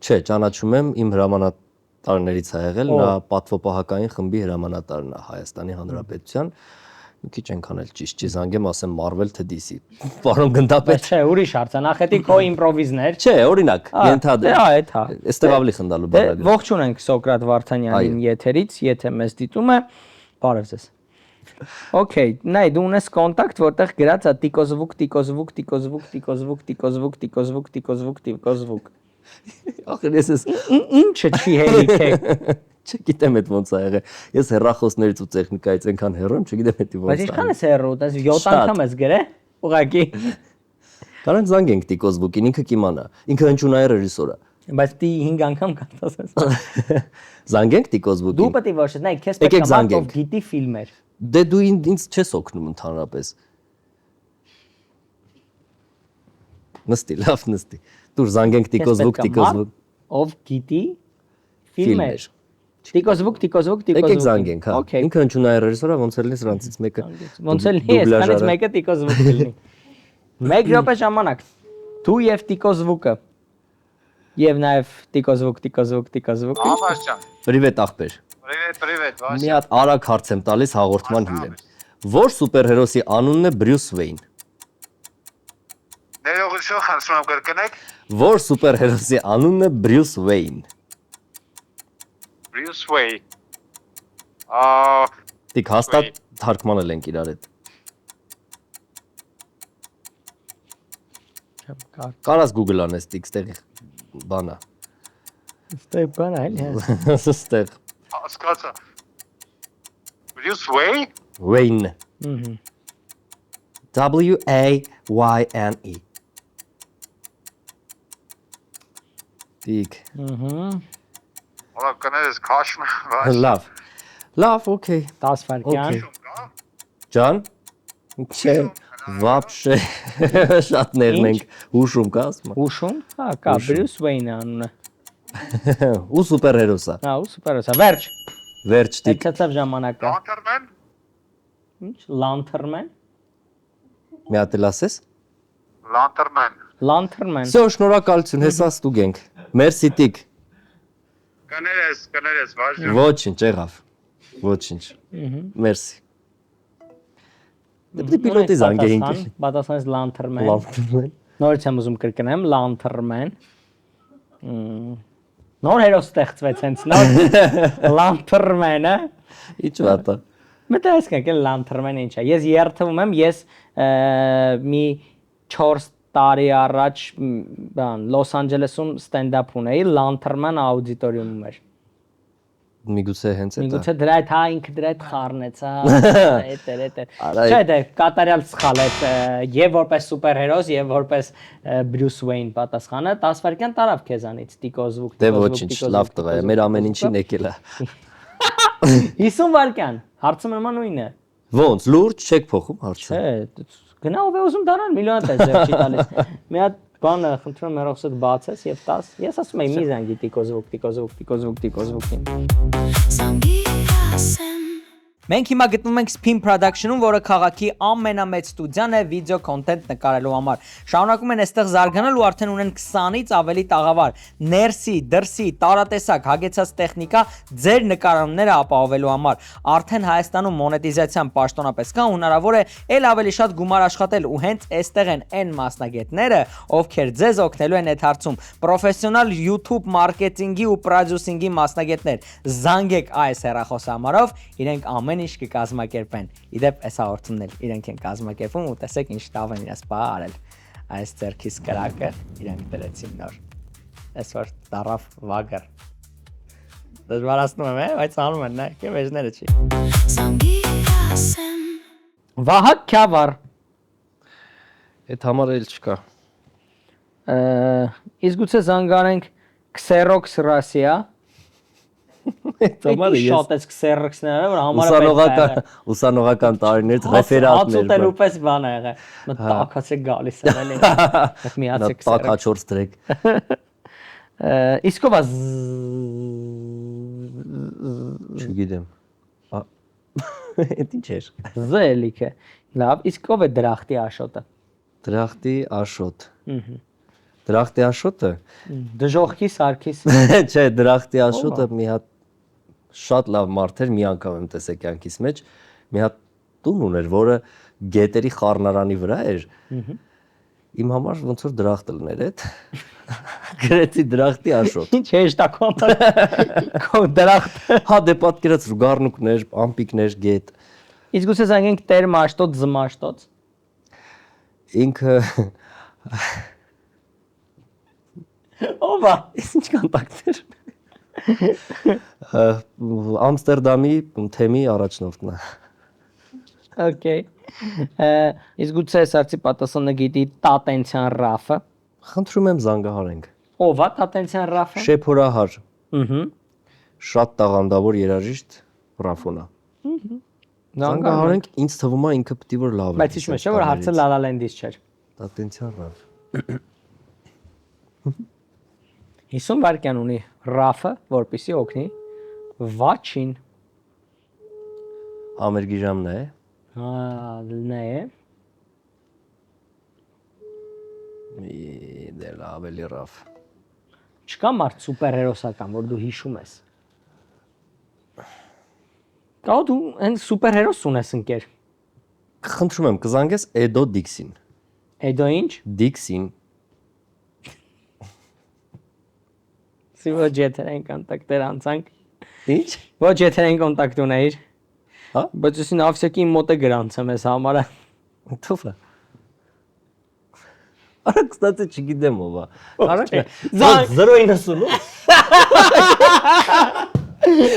չէ, ճանաչում եմ, իմ հրամանատարներից է եղել, նա պատվոպահակային խմբի հրամանատարն է Հայաստանի Հանրապետության։ Մի քիչ այնքան էլ ճիշտ չի զանգեմ, ասեմ Marvel թե DC։ Պարոն գնդապետ։ Չէ, ուրիշ հարց է, նախետի քո իմպրովիզներ։ Չէ, օրինակ, ենթադրեմ։ Հա, այդ հա։ Այստեղ ավելի խնդալու բառը։ Ողջուն ենք Սոկրատ Վարդանյանին եթերից, եթե մեզ դիտում է, բարև ձեզ։ Okay, նայ դու ունես կոնտակտ, որտեղ գրած է տիկոզվուկ, տիկոզվուկ, տիկոզվուկ, տիկոզվուկ, տիկոզվուկ, տիկոզվուկ, տիկոզվուկ, տիկոզվուկ։ Ախր ես Ինչը չի հերիք է։ չգիտեմ այդ ոնց է եղել։ Ես հեռախոսներից ու տեխնիկայից այնքան հեռու եմ, չգիտեմ դա ոնց է։ Բայց ինչքան ես հեռու, դες 7 անգամ ես գրել, ուղղակի։ Կարան զանգենք տիկոզվուկին, ինքը կիմանա։ Ինքը հնչյունային ռեժիսոր է։ Բայց դի 5 անգամ կատասես։ Զանգենք տիկոզվուկին։ Դու պետք է որոշես, նայ, քեզ պետք է մատով գիտի ֆիլմեր։ Դե դու ինձ չես օգնում ընդհանրապես։ Նստի, լավ նստի։ Դուր զանգենք տիկոզվուկ, տիկոզվուկ։ Ով գիտի ֆիլմեր։ Տիկոզվուկ, տիկոզվուկ, Եկեք տիկոզվուկ։ զանգենք, հա։ Ինքը հնչյունային ռեժիսոր է, ոնց էլ լինի սրանցից մեկը։ Ոնց էլ լինի, այսքանից մեկը տիկոզվուկ լինի։ 1 րոպե ժամանակ։ Դու եւ տիկոզվուկը։ Եվ նաեւ տիկոզվուկ, տիկոզվուկ, տիկոզվուկ։ Աբաշյան։ Պրիվետ ախպեր։ Привет, Մի Վասիլ։ հատ արագ հարց եմ տալիս հաղորդման հյուրին։ Որ սուպերհերոսի անունն է Բրյուս Ուեյն։ Ներողություն, խնդրում եմ կրկնեք։ Որ սուպերհերոսի անունն է Բրյուս Ուեյն։ Bruce Wayne։ Դիք հաստատ թարգմանել ենք իրար հետ։ Կարաս Google անես դիք ստեղ բանա։ Ստե բան այլ հա։ Ստեղ Հասկացա։ Bruce Wayne։ Wayne։ W A Y N E։ Դիք։ Հորա կներես քաշում եմ։ Լավ։ Լավ, okay։ 10 վայրկյան։ Ջան։ Չէ, вообще շատ ներնենք հուշում կա ասում։ Հուշում։ Հա, կա Բրյուս Ուեյնը անունը։ Ու սուպերհերոսա։ Հա, ու սուպերոսա։ Վերջ։ Վերջ դիք։ Այդքանով ժամանակը։ Lantern։ Ինչ, Lantern-Man։ Մի հատ էլ ասես։ Lantern։ Lantern-Man։ Всё, շնորհակալություն, հեսա ստուգենք։ Մերսի տիկ։ Կներես, Վասիլ։ Ոչինչ, եղավ։ Ոչինչ։ Մերսի։ Դե պիլոտի զանգեինք։ Պատասխանես Lantern-Man։ Լավ։ Նորից եմ ուզում կրկնեմ Lantern-Man։ Նոր հերոս ստեղծվեց հենց նոր Lantern-ը։ Ինչ վատա։ Մտածեք, էլ Lantern-ը ինչ է։ Ես երթվում եմ, ես մի 4 տարի առաջ բան Լոս Անջելեսում ստենդափ ունեի, Lantern աուդիտորիումում էր։ Միգուցե հենց է։ Միգուցե դրա հետ ինքը դրա հետ խառնեց, հա։ Էդ։ Չէ, դե կատարյալ սխալ է, եւ որպես սուպերհերոս, եւ որպես Բրյուս Ուեյն պատասխանը 10 վայրկյան տարավ քեզանից, տիկո զվուկ, Դե ոչինչ, լավ տղա է, մեր ամեն ինչին եկել է։ 50 վայրկյան, հարցը նման նույնն է։ Ոնց, լուրջ չեք փոխում հարցը։ Չէ, գնա ով է ուզում դառնալ միլիոն տես ձեր չի տալիս։ Մի հատ բանը խնդրում եմ հերոսդ բացես եւ 10։ Ես ասում եմ մի զանգի տիկո զվուկին։ Sangiasen. Մենք հիմա գտնվում ենք Spin Production-ում, որը քաղաքի ամենամեծ ստուդիան է վիդեո կոնտենտ նկարելու համար։ Շարունակում են այստեղ զարգանալ ու արդեն ունեն 20-ից ավելի տաղավար, ներսի, դրսի, տարատեսակ, հագեցած տեխնիկա ձեր նկարումները ապահովելու համար։ Արդեն Հայաստանում մոնետիզացիան պաշտոնապես կա, հնարավոր է ել ավելի շատ գումար աշխատել ու հենց այստեղ են այն մասնագետները, ովքեր ձեզ օգնելու են այդ հարցում։ Պրոֆեսիոնալ YouTube մարքեթինգի ու պրոդյուսինգի մասնագետներ։ Զանգեք այս հեռախոսահամարով, իրենք ամեն ինչ կկազմակերպեն։ Իդեպ այս հաղորդումն էլ իրենք են կազմակերպում ու տեսեք ինչ տավ են իրաց բա արել։ Այս ձեռքից կրակը իրենք դրեցին նոր։ Այսօր դարավ վագր։ Դժվարացնում եմ, բայց անում են, նայեք, վեժները չի։ Sangiasen. Վահագ Քյավար։ Այդ համար էլ չկա։ Իսկ գուցե զանգանենք Xerox Russia։ Այդ համար ես Շատ է Xerox-ները, որ համարը ուսանողական տարիներից ռեֆերատներ։ Հացուտելու պես բան ա եղել։ Մտակացեք գալիս են էլի։ Այդ միացեք Xerox։ Տակաչորս դրեք։ Իսկ ով է Չգիտեմ։ Այդ ինչ էր։ Զելիքը։ Լավ, իսկ ով է դրախտի աշոտը։ Դրախտի աշոտ։ Դրախտի աշոտը։ Դժողքի Սարգիս։ Չէ, դրախտի աշոտը մի հատ շատ լավ մարդ էր, մի անգամ եմ տեսել կյանքիս մեջ, մի հատ տուն ուներ, որը գետերի խառնարանի վրա էր։ Իմ համար ոնց որ դրախտ լներ այդ։ Գրեցի դրախտի աշոտ։ Ինչ հեշտ է քո դրախտ։ Հա, դե պատկերացրու գառնուկներ, ամպիկներ, գետ։ Իսկ գուցե զանգենք Տեր Մաշտոց, Զմաշտոց։ Ինքը Ով է։ ինչ կոնտակտներ։ Ամստերդամի թեմի առաջնորդն է։ Okay։ Իսկ գուցե սարցի պատասխանը գիտի Տատենցյան Ռաֆը։ Խնդրում եմ զանգահարենք։ Ով է Տատենցյան Ռաֆը։ Շեփորահար։ Ահա։ Շատ տաղանդավոր երաժիշտ Ռաֆոնա։ Զանգահարենք, ինձ թվում է ինքը պիտի որ լավ է։ Բայց ինչ չէ, որ հարցը Լալալենդից չէր։ Տատենցիան Ռաֆ։ 50 վայրկյան ունի Ռաֆը, որպեսի օգնի Վաչին։ Ամերգիժամն է։ Հա, դե է։ Դե լավ էլի Ռաֆ։ Չկա մարդ սուպերհերոսական, որ դու հիշում ես։ Կա դու հենց սուպերհերոս ունես ընկեր։ Խնդրում եմ, կզանգես Էդո Դիքսին։ Էդո ինչ։ Դիքսին։ Ոչ եթերային կոնտակտեր անցանք։ Ինչ։ Ոչ եթերային կոնտակտ ունեիր։ Հա։ Բայց ուսին ավսյակի իմ մոտ է գրանցեմ ես համարը։ Թուֆը։ Արա, կստացի չգիտեմ ով է։ Արա, 098։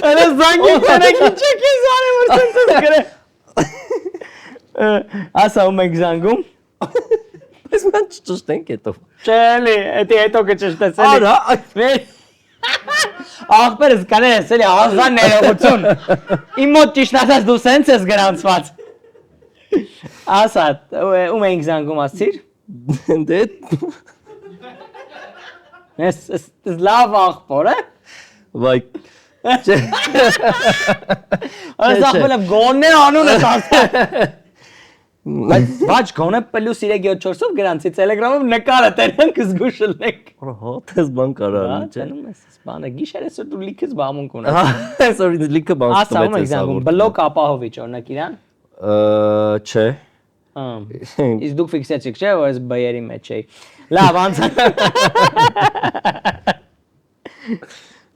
Արա զանգի կարեք ինչ եք զարի որ սենց ես գրե։ Ասա ում եք զանգում։ Բայց ման չճշտենք հետո։ Չելի, էդի հետո կճշտես էլի։ Արա, Աղբերս կանես էլի աղան ներողություն։ Իմ մոտ ճիշտ ասած դու սենց ես գրանցված։ Ասա, ում ենք զանգում ասցիր։ Դե Ես լավ աղբոր է։ վայ։ Այս աղբելը գոնե անուն ես ասա։ Բայց ոչ գոնե +3 7-4-ով գրանցի Telegram-ով նկարը տենանք զգուշ լենք։ Հա, դες բան կարա։ Հա, տենում ես բանը գիշեր այսօր դու լիքից բամունք ունես։ Հա, այսօր ինձ լիքը բան Ասա ում ենք զանգում բլոկ ապահովիչ օրինակ իրան։ Չէ։ Իսկ դուք ֆիքսեցիք չէ՞ որ այս բայերի մեջ էի։ Լավ, անցանք։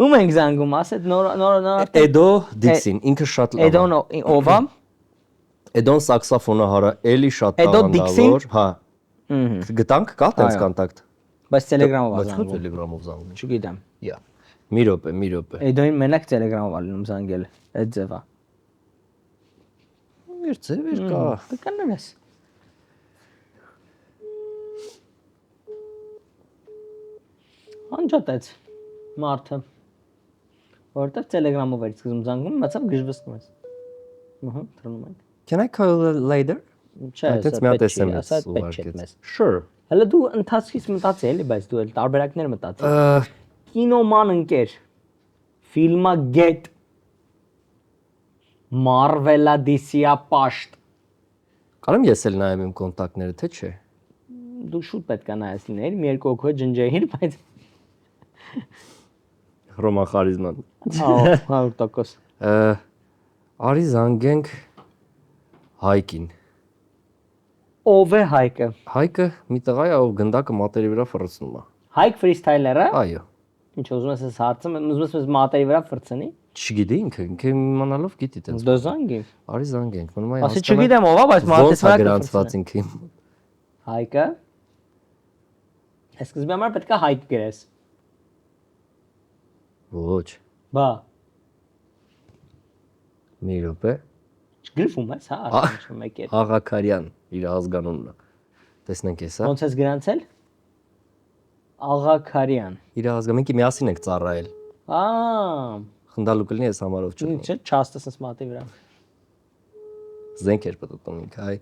Ում ենք զանգում, ասეთ նոր Էդո Դիքսին, ինքը շատ լավ։ Էդոն ովա։ Էդոն սաքսոֆոնը հարա էլի շատ Էդո Դիքսին? տաղանդավոր, հա։ Գտանք կա տենց Այո։ կոնտակտ։ Բայց Telegram-ով Բայց զանգում։ Telegram-ով զանգում։ Չգիտեմ։ Յա։ Մի րոպե։ Էդոին մենակ Telegram-ով ալնում զանգել։ Այդ ձևա։ Մեր ձևեր կա։ Կկանես։ Անջատեց մարդը։ Որտեվ Telegram-ով էր սկզբում զանգում, մտածավ գժվստում ես։ Թռնում ենք։ Can I call later? Չէ, Այդպես մի հատ SMS ուղարկեց։ Sure։ Հələ դու ընթացքից մտածի էլի, բայց դու էլ տարբերակներ մտածի։ Կինոման ընկեր։ Ֆիլմա գետ։ Marvel-a DC-a պաշտ։ Կարամ ես էլ նայեմ իմ կոնտակտները, թե չէ։ Դու շուտ պետք է նայես լիներ, մի երկու օքո ջնջեիր, բայց Հռոմա խարիզման։ հա 100%։ Արի զանգենք Հայկին։ Ով է Հայկը։ Հայկը մի տղա է, ով գնդակը մատերի վրա ֆռցնում է։ Հայկ ֆրիստայլերը։ Այո։ Ինչ ուզում ես հարցը, ուզում ես մատերի վրա ֆրցնի։ Չգիտի ինքը իմանալով գիտի տենց։ Դու զանգի։ Արի զանգենք, մնում է Ասի չգիտեմ ով է, բայց մատից վրա գրանցված ինքը։ Հայկը։ Սկզբի համար պետք է Հայկ գրես։ Ոչ։ Բա, Մի րոպե։ չգրվում ես, հա, ասում մեկ է։ Աղաքարյան իր ազգանունն է։ Տեսնենք էսա։ Ոնց ես գրանցել։ Աղաքարյան։ Իր ազգը մենք միասին ենք ծառայել։ Խնդալու կլինի այս համարով չէ։ Ինչ չաստես մատի վրա։ Զենք էր պատտում ինքը, այ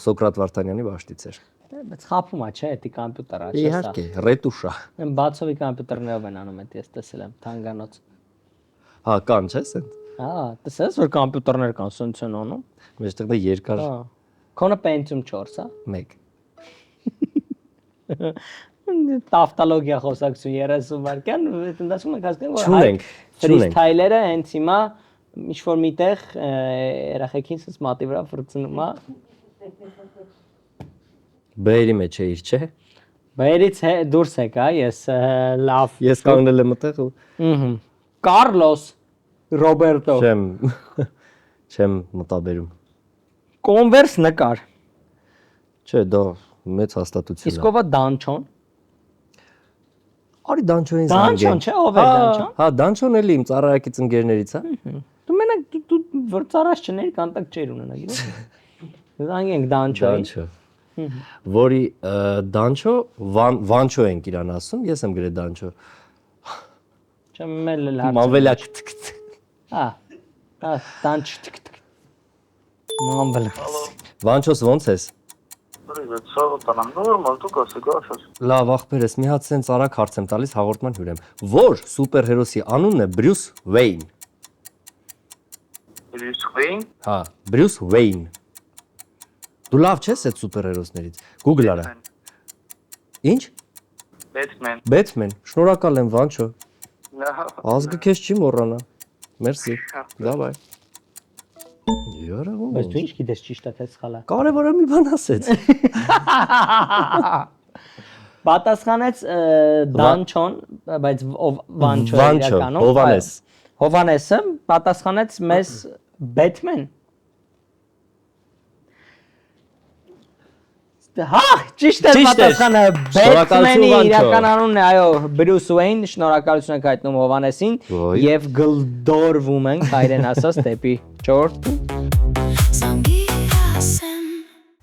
Սոկրատ Վարդանյանի բաշտից էր։ Բայց խափում է, չէ, դի կոմպյուտերա, չէ՞ սա։ Իհարկե, ռետուշա։ Եմ բացովի կոմպյուտերներով են անում այդ, ես տեսել եմ թանգանոց։ Հա, կան, չէ՞, սենց։ Հա, տեսես որ կոմպյուտերներ կան սնցեն անում։ Մեջտեղը երկար Հա։ Քոնը Pentium 4, հա։ 1։ Տավտոլոգիա խոսակցություն 30 վայրկյան, ընդդասում ենք հասկանում որ Չունենք։ ֆրիստայլերը հենց հիմա ինչ որ միտեղ երախեքին սս մատի վրա ֆրցնում է։ Բերի մեջ է իր, չէ։ Բերից դուրս եկա, ես լավ։ Ես կանգնել եմ այդտեղ ու Կարլոս Ռոբերտո չեմ մտաբերում։ Կոնվերս նկար։ Չէ, դա մեծ հաստատություն է։ Իսկ ով է Դանչոն։ Արի Դանչոին Դանչոն, չէ, ով է Դանչոն։ Հա, Դանչոն էլի իմ ծառայակից ընկերներից է։ Դու մենակ դու որ ծառած չներ կոնտակտ չեր ունենա, գիտես։ Զանգենք Դանչոին։ Դանչո։ Որի Դանչո Վանչո ենք իրան ասում, ես եմ գրել Դանչո։ Չեմ էլ հարց։ Մավելա։ Հա։ Հա, Դանչ։ Մամբել։ Վանչոս ո՞նց ես։ Նորմալ դու կասես։ Լավ, ախպերս, մի հատ սենց արագ հարց եմ տալիս հաղորդման հյուրեմ։ Որ սուպերհերոսի անունն է Բրյուս Վեյն։ Բրյուս Վեյն։ Հա, Բրյուս Վեյն։ Դու լավ չես այդ սուպերհերոսներից։ Google արա։ Ինչ։ Batman։ Batman։ Շնորհակալ եմ, Վանչո։ Լավ։ Ազգը քեզ չի մոռանա։ Մերսի։ Դավայ։ Յարա ո՞։ Բայց դու ինչ գիտես ճիշտ է թե սխալ է։ Կարևորը մի բան ասեց։ Պատասխանեց Դանչոն, բայց ով Վանչո է իրականում։ Հովանես։ Հովանեսը պատասխանեց մեզ Batman։ Հա, ճիշտ է պատասխանը Batman-ի իրական անունն է, այո, Bruce Wayne, շնորհակալություն ենք հայտնում Հովանեսին եւ գլդորվում ենք հայրեն ասած դեպի 4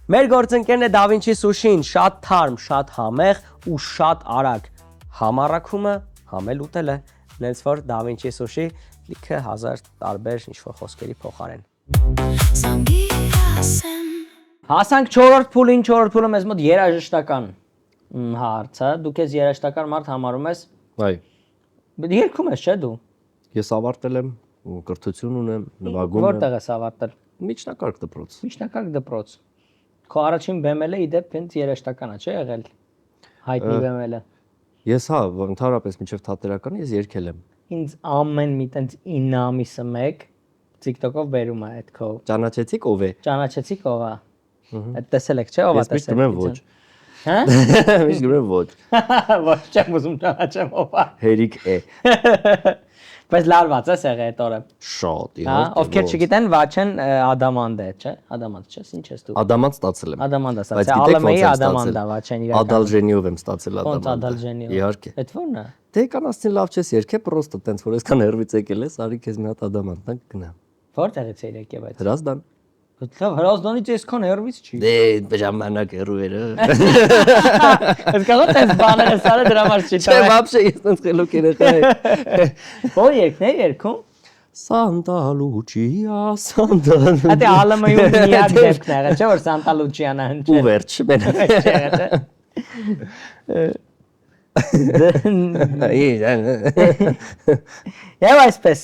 Մեր գործընկերն է Da Vinci Sushi-ին, շատ թարմ, շատ համեղ ու շատ արագ։ Համառակումը համել ուտել է, նենց որ Da Vinci Sushi լիքը 1000 տարբեր ինչ-որ խոսքերի փոխարեն։ Հասանք 4-րդ փուլին, 4-րդ փուլը մեզ մոտ երաժշտական հարցը, դու քեզ երաժշտական մարդ համարում ես։ Այ։ Երգում ես, չէ՞ դու։ Ես ավարտել եմ, կրթություն ունեմ, նվագում եմ։ Որտեղ ես ավարտել։ Միջնակարգ դպրոց։ Միջնակարգ դպրոց։ Քո առաջին բեմելը իդեպ հենց երաժշտական է, չէ՞ եղել։ Հայտնի բեմելը։ Ես հա, ընդհանրապես միջև թատերականը ես երգել եմ։ Ինձ ամեն մի տենց 9 ամիսը մեկ TikTok-ով բերում է այդ քո։ Ճանաչեցիք ով է։ Ճանաչեցիք ով է։ Այդ տեսել եք, չէ՞, ով է Ես միշտ դրում եմ ոչ։ Հա։ Միշտ գրում եմ ոչ։ Ոչ, չեմ ուզում ճանաչեմ ով է։ Հերիկ է։ Բայց լարված է սեղը այդ օրը։ Շատ Հա, իհարկե։ ովքեր չգիտեն, Վաչեն ադամանդ է, չէ՞։ Ադամանդ չէ, ինչ ես դու։ Ադամանդ ստացել եմ։ Ադամանդ է Բայց ստացել, գիտեք ԱԼՄ-ի ոնց եմ ադամանդ ստացել։ է Վաչեն իրական։ Ադալժենիով եմ ստացել Ոնց ադամանդը։ ադալժենիով։ Իհարկե։ Այդ ո՞րն է։ Դե կանացին լավ չես երկե, պրոստը տենց որ այսքան հերվից եկել ես, արի քեզ մի հատ ադամանդ տանք գնա։ Որտեղից է եկե բայց։ Հրազդան։ Լավ, հրազդանից այսքան հերվից չի։ Դե ժամանակ հերու էր։ Ես կարող եմ բաները սարը դրա համար չի Չէ, вообще ես տենց խելոք երեխա եմ։ Ո՞ր երկն է երգում։ Santa Lucia, Santa Lucia։ Այդ ԱԼՄ-ում միակ դեպքն է, չէ՞ որ Սանտա Լուչիանա հնչել։ Ու վերջ մեն։ Եվ այսպես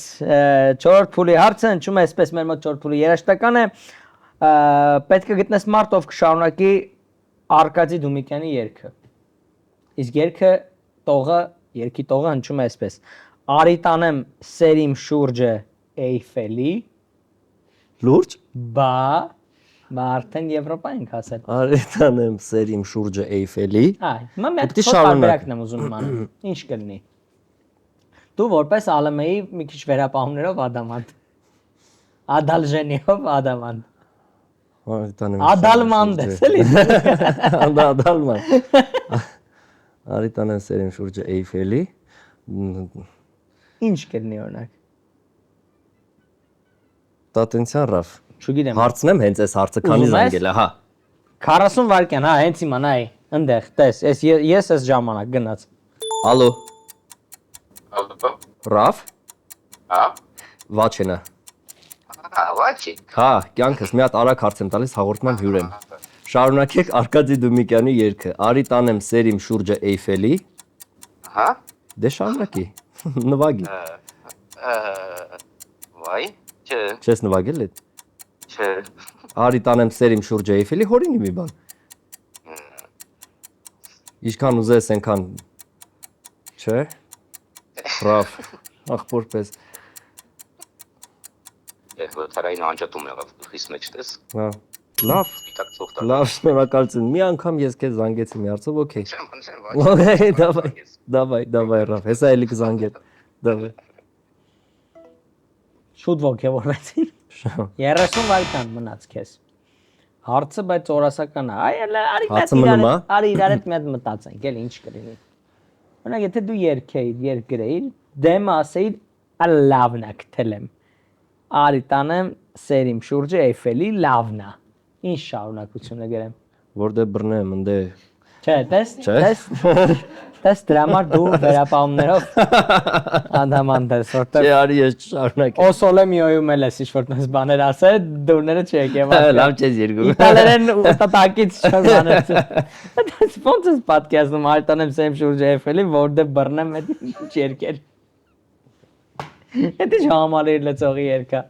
4 փուլի հարցը հնչում է այսպես մեր մոտ 4 փուլի երաժշտական է պետք է գտնես մարդ ով կշարունակի Արկադի Դումիկյանի երգը իսկ երգի տողը հնչում է այսպես Արի տանեմ սերիմ շուրջը Էյֆելի Լուրջ։ բա արդեն Եվրոպա ենք հասել Արի տանեմ սերիմ շուրջը Էյֆելի։ Հիմա մի հատ Պետք է տարբերակն եմ ուզում անել ինչ կլինի Դու որպես ԱԼՄ-ի մի քիչ վերապահումներով ադամանդ Ադալժենիով ադամանդ Արի տանեմ Ադալմանդ ես էլի Ադալման։ Արի տանեմ սերիմ շուրջը Էյֆելի։ Ինչ կլինի օրինակ Տատենցիան ռաֆ։ Չգիտեմ Հարցնեմ հենց այս հարցը քանի Ուզում ես? զանգել է, հա։ 40 վայրկյան, հա, հենց հիմա նայ, ընդեղ, տես, ես այս ժամանակ գնաց։ Ալո, Ալո։ ռաֆ, Հա։ Վաչենա։ Վաչի։ Հա, կյանքս մի հատ արագ հարց եմ տալիս հաղորդման հյուր եմ։ Շարունակեք Արկադի Դումիկյանի երգը։ Արի տանեմ սերիմ շուրջը Էյֆելի։ Հա։ Դե շարունակի։ Նվագի։ Վայ։ Չէ։ Չես նվագել այդ։ Չէ։ Արի տանեմ սերիմ շուրջը Էյֆելի, հորինի մի բան։ Ինչքան ուզես այնքան։ Չէ։ Ռաֆ, ախորպես։ Ես վթարային անջատում եղավ գլխիս մեջ տես։ Հա։ Լավ։ Սպիտակ ծոխտա։ Լավ, շնորհակալություն։ Մի անգամ ես քեզ զանգեցի մի հարցով, օքեյ։ Չեմ Okay, давай, Ռաֆ, հեսա էլի կզանգեմ։ Давай։ Շուտ ոգևորվեցին։ 30 վայրկյան մնաց քեզ։ Հարցը բայց օրասական է։ Հարցը մնում է։ Արի իրար հետ մի հատ մտածենք, էլի ինչ կլինի։ Օրինակ եթե դու երգեիր, դեմը ասեիր լավն է գտել եմ։ Արի տանեմ սերիմ շուրջը Էյֆելի լավն է։ Ինչ շարունակություն է գրեմ։ Որտե բռնեմ, ընդե։ Չէ, տես դրա համար դու վերապահումներով անդամանդ ես, որտեղ Չէ, արի ես չշարունակեմ։ Օսոլեմիոյում էլ ես ինչ-որ տես բաներ ասել, դուրները չեկեմ։ Լավ չես երկում։ Իտալերեն տատակից ինչ-որ բաներ։ Դες ոնց ես պատկերացնում Արտանեմ սեմ շուրջը Էյֆելի, որտեղ բռնեմ այդ ինչ երկեր։ Դա ինչ համալիր լծողի երկա։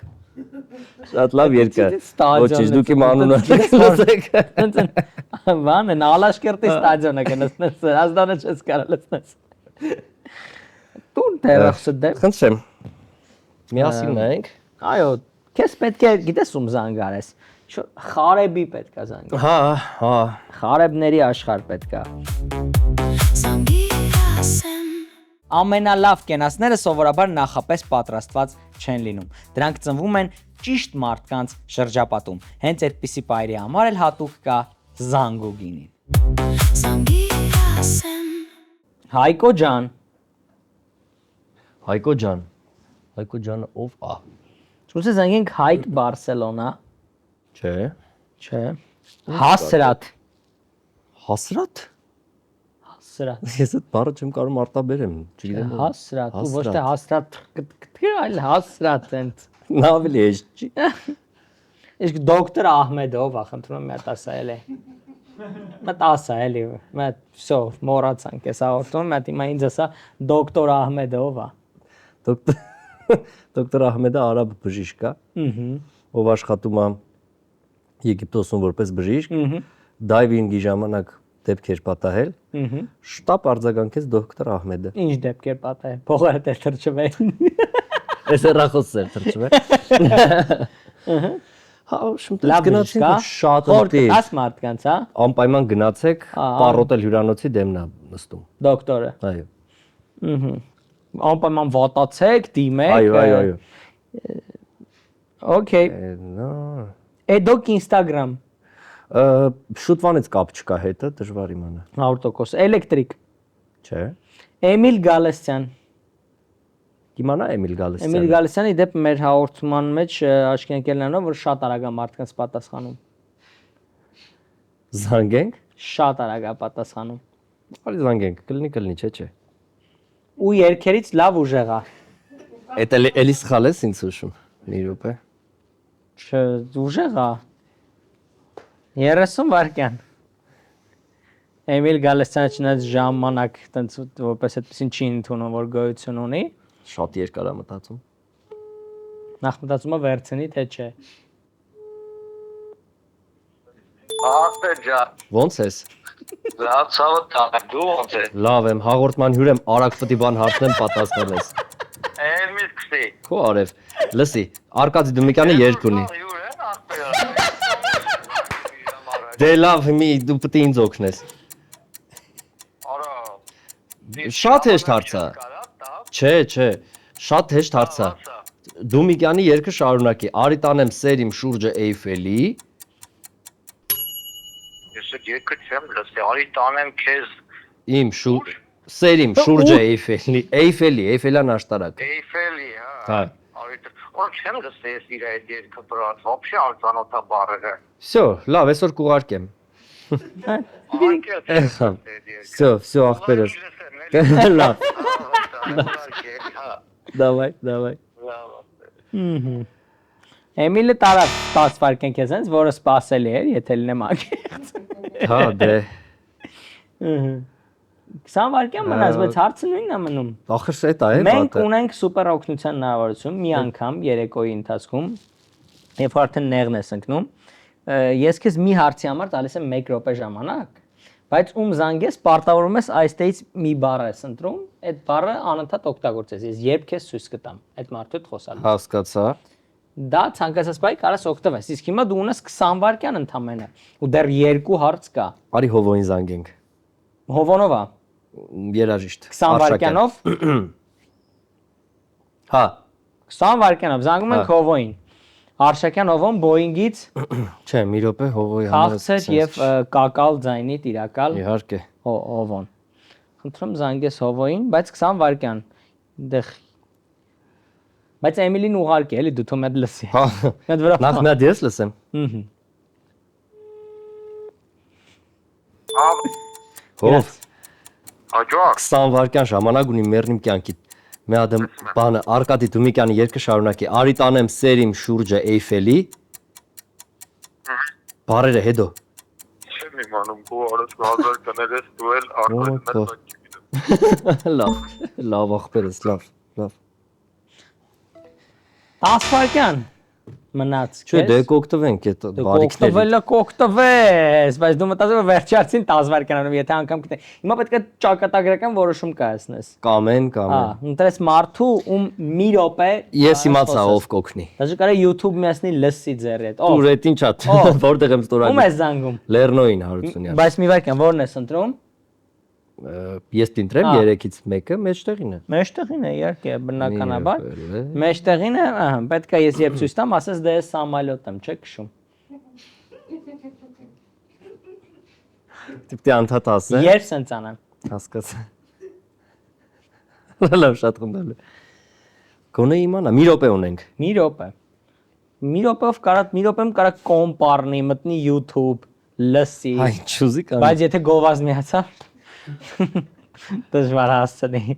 Շատ լավ երկա։ Ստադիոն Ոչինչ, դուք իմ է, անունը լսեք։ Բանը նալաշկերտի ստադիոնը կնստես, ազդանը չես կարող լցնես։ Տուն դերախսը դե։ Խնդրեմ։ Միասին նայենք։ Այո, քեզ պետք է, գիտես ում զանգարես։ Խարեբի պետք է զանգար։ Հա։ Խարեբների աշխարհ պետք է։ Զանգիրասեմ Ամենալավ կենացները սովորաբար նախապես պատրաստված չեն լինում։ Դրանք ծնվում են ճիշտ մարդկանց շրջապատում։ Հենց այդպիսի բայրի համար էլ հատուկ կա զանգուգինին։ Զանգիրասեմ Հայկո ջան, Հայկո ջանը ով է։ ցույց զանգենք Հայկ Բարսելոնա, Չէ։ չէ։ Հասրատ, Հասրատ։ Հասրատ, Ես այդ բառը չեմ կարող արտաբերեմ, չգիտեմ։ Հասրատ, ու ոչ թե հասրատ, այլ հասրատ ընդ։ Նա ավելի էջ չի։ Իսկ դոկտոր Ահմեդով, խնդրում եմ մի հատ ասա էլի։ Մտ ասա էլի, մտ всё, մոռացանք, ես հաղորդում եմ, հիմա ինձ ասա դոկտոր Ահմեդով է։ Դոկտոր Ահմեդը արաբ բժիշկ է, ով աշխատում է Եգիպտոսում որպես բժիշկ, դայվինգի ժամանակ դեպքեր պատահել, շտապ արձագանքեց դոկտոր Ահմեդը։ Ինչ դեպքեր պատահել, փողերը դեր թրջվեն։ Այս հեռախոսը էր թրջվել։ Հա, շուտ Լավ գնացինք կա։ շատ Խորտ ըմտի։ կաս մարդկանց, հա։ Անպայման գնացեք, պարոտել հյուրանոցի դեմն է նստում։ Դոկտորը։ Այո։ Անպայման վատացեք, դիմեք։ Այո։ Okay։ Նա Էդոք Instagram շուտվանից կապ չկա հետը, դժվար իմանալ։ 100%։ Էլեկտրիկ։ Չէ։ Էմիլ Գալստյան։ Իմանա Էմիլ Գալստյանը։ Էմիլ Գալստյանը իդեպ մեր հաղորդման մեջ աչքի ընկելնանով որ շատ արագ է մարդկանց պատասխանում։ Զանգենք։ Շատ արագ է պատասխանում։ Արի զանգենք, կլինի, չէ։ Ու երկերից լավ ուժեղ է։ Էդ էլի սխալ ես ինձ հուշում։ Մի րոպե։ Ուժեղ է։ 30 վայրկյան։ Էմիլ Գալստյանը չնայած ժամանակ տենց որպես այդպեսին չի ընդունում որ գոյություն ունի։ Շատ երկար է մտածում։ Նախ մտածում է վերցնի թե չէ։ Ահա Ոնց ես։ լավ ցավը տանեմ դու ոնց ես Լավ եմ, հաղորդման հյուր եմ, արագ պետք է բան հարցնեմ, պատասխանես։ Էմի սկսի Քո արև։ Լսի, Արկադի Դումիկյանը երկ ունի։ Դե լավ, հիմի դու պետք է ինձ օգնես։ Շատ հեշտ հարց է։ Չէ, շատ հեշտ հարց է։ Դումիկյանի երգը շարունակի։ Արի տանեմ սեր իմ շուրջը Էյֆելի։ Ես երկը չեմ լսի, արի տանեմ քեզ Իմ սեր իմ շուրջը Էյֆելի։ Էյֆելյան աշտարակ։ Էյֆելի, Հա։ Արի որ չեմ լսի ես իր այդ երկը բրած, вообще անծանոթ է բառերը։ Всё, լավ, այսօր կուղարկեմ։ Всё, ախպերս։ Լավ։ Давай։ Էմիլը տարավ 10 վայրկյան քեզ հենց որը սпасելի էր եթե լինեմ ակերտ։ Հա, դե։ 20 վայրկյան մնաց, բայց հարցը նույնն է մնում։ Ախր սա է, Մենք ունենք սուպեր օգնության հնարավորություն մի անգամ երեկոյի ընթացքում, երբ արդեն նեղն ես ընկնում, ես քեզ մի հարցի համար տալիս եմ 1 րոպե ժամանակ, բայց ում զանգես պարտավորում ես այստեղից մի բառ ես ընտրում, այդ բառը անընդհատ օգտագործես։ Ես երբ քեզ ցույց կտամ այդ մարդու հետ խոսալու։ Հասկացա։ Դա ցանկացած բայ կարաս օգտվես։ Իսկ հիմա դու ունես 20 վայրկյան ընդամենը ու դեռ 2 հարց կա։ Արի հովոին զանգենք։ Հովոնով է։ Երաժիշտ։ 20 վայրկյանով։ Հա։ 20 վայրկյանով զանգում ենք Հովոին։ Արշակյան Հովոն Boeing-ից Չէ, մի րոպե հովոյի համար։ քաղցր եւ կակալ ձայնի տիրակալ Իհարկե։ Հովոն։ Խնդրում զանգես Հովոին, բայց 20 վայրկյան։ Դեղ Բայց Էմիլին ուղարկի, էլի դու թող մեդ լսի։ Հա։ Մեդ վրա։ Նախ մի հատ ես լսեմ։ Հով Աջակ 20 վայրկյան ժամանակ ունի մեռնիմ կյանքի։ Մի հատ բանը Արկադի Դումիկյանի երգը շարունակի։ Արի տանեմ սեր իմ շուրջը Էյֆելի։ Բարերը հետո։ չեմ իմանում ու արած 1000 կներես դու էլ արդեն Լավ ախպերս, լավ։ 10 վայրկյան մնաց։ Չէ, դե կօգտվենք այդ բարիկներից։ Օգտվելը կօգտվես, բայց դու մտածում ես վերջացին 10 վայրկյանով, եթե անգամ գտնես։ Հիմա պետք է ճակատագրական որոշում կայացնես։ Կամեն։ Ընտրես մարդու ում մի րոպե։ Ես իմացա ով կօգնի։ Դաժե կարա YouTube միացնի լսի ձեր հետ։ Դուր այդ ինչ է, որտեղ եմ ստորագրում։ Ում ես զանգում։ Լեռնոյին Հարությունյան։ Բայց մի վայրկյան ո՞րն ես ընտրում։ Ես դինտրեմ 3-ից մեկը մեջտեղին է։ Մեջտեղին է, իհարկե, բնականաբար։ Մեջտեղին է, ահա, պետք է ես երբ ցույց տամ, ասես դե ես սամալյոտ եմ, չէ՞ քշում։ Դիպտի անդհատ ասե։ Երբ սենց անեմ։ Հասկացա։ Լավ, շատ խնդրել։ Գոնե իմանա, մի րոպե ունենք։ Մի րոպե։ Մի րոպեում կարա կոմպարնի, մտնի YouTube, լսի։ Այ ճուզի կան։ Բայց եթե գովազ միացավ, դժվար հասցնի։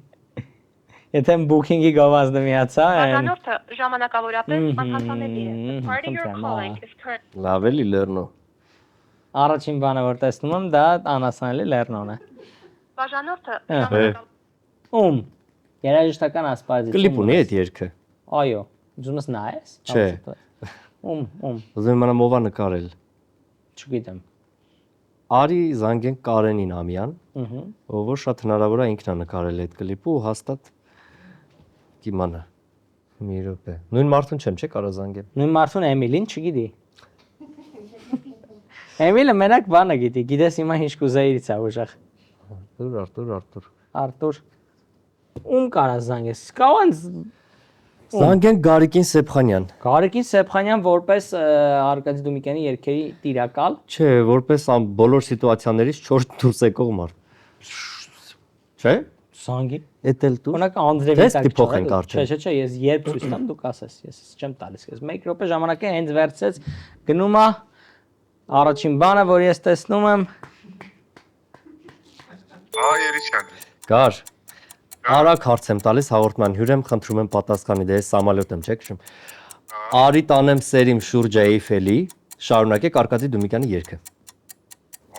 Եթե booking-ի գովազդը միացա, Բաժանորդը ժամանակավորապես անհասանելի է. Party you're calling is current. Լավ էլի Լեռնո։ առաջին բանը որ տեսնում եմ, դա անհասանելի Լեռնոն է։ Բաժանորդը ժամանակավորապես Ում։ Երաժշտական ասպարեզից։ Կլիպ ունի այդ երգը։ Այո, ուզում ես նայես։ Չէ։ Ում։ Ուզում եմ իմանալ ով է նկարել։ Չգիտեմ։ Արի զանգենք Կարենին Ամյան, ով որ շատ հնարավոր է ինքն է նկարել այդ կլիպը ու հաստատ կիմանա։ Մի րոպե։ Նույն մարդուն չեմ, չէ՞ կարա զանգեմ։ Նույն մարդուն Էմիլին չգիտի։ Էմիլը մենակ բանը գիտի, գիտես հիմա ինչ կուզեիրից է ուժեղ։ Արտուր։ Ում կարա զանգես։ Կան Զանգեն Գարիկին Սեփխանյան։ Գարիկին Սեփխանյան որպես Արկադի Դոմիկյանի երգերի տիրակալ։ Չէ, որպես բոլոր սիտուացիաներից 4 դուրս եկող մարդ։ Չէ։ Զանգի։ Էտել դու։ Օրինակ Անդրեյ Դες տիպոխենք արդեն։ Չէ, ես երբ ցույց տամ դու կասես, ես չեմ տալիս քեզ։ 1 րոպե ժամանակը հենց վերցեց գնում է առաջին բանը, որ ես տեսնում եմ Երիչյան։ Գար։ Արագ հարց եմ տալիս հաղորդման հյուրեմ, խնդրում եմ պատասխանի, դե ես սամալյոտ եմ, չէ՞ քշում։ Արի տանեմ սերիմ շուրջը Էյֆելի, շարունակեք Արկադի Դոմիկյանի երգը։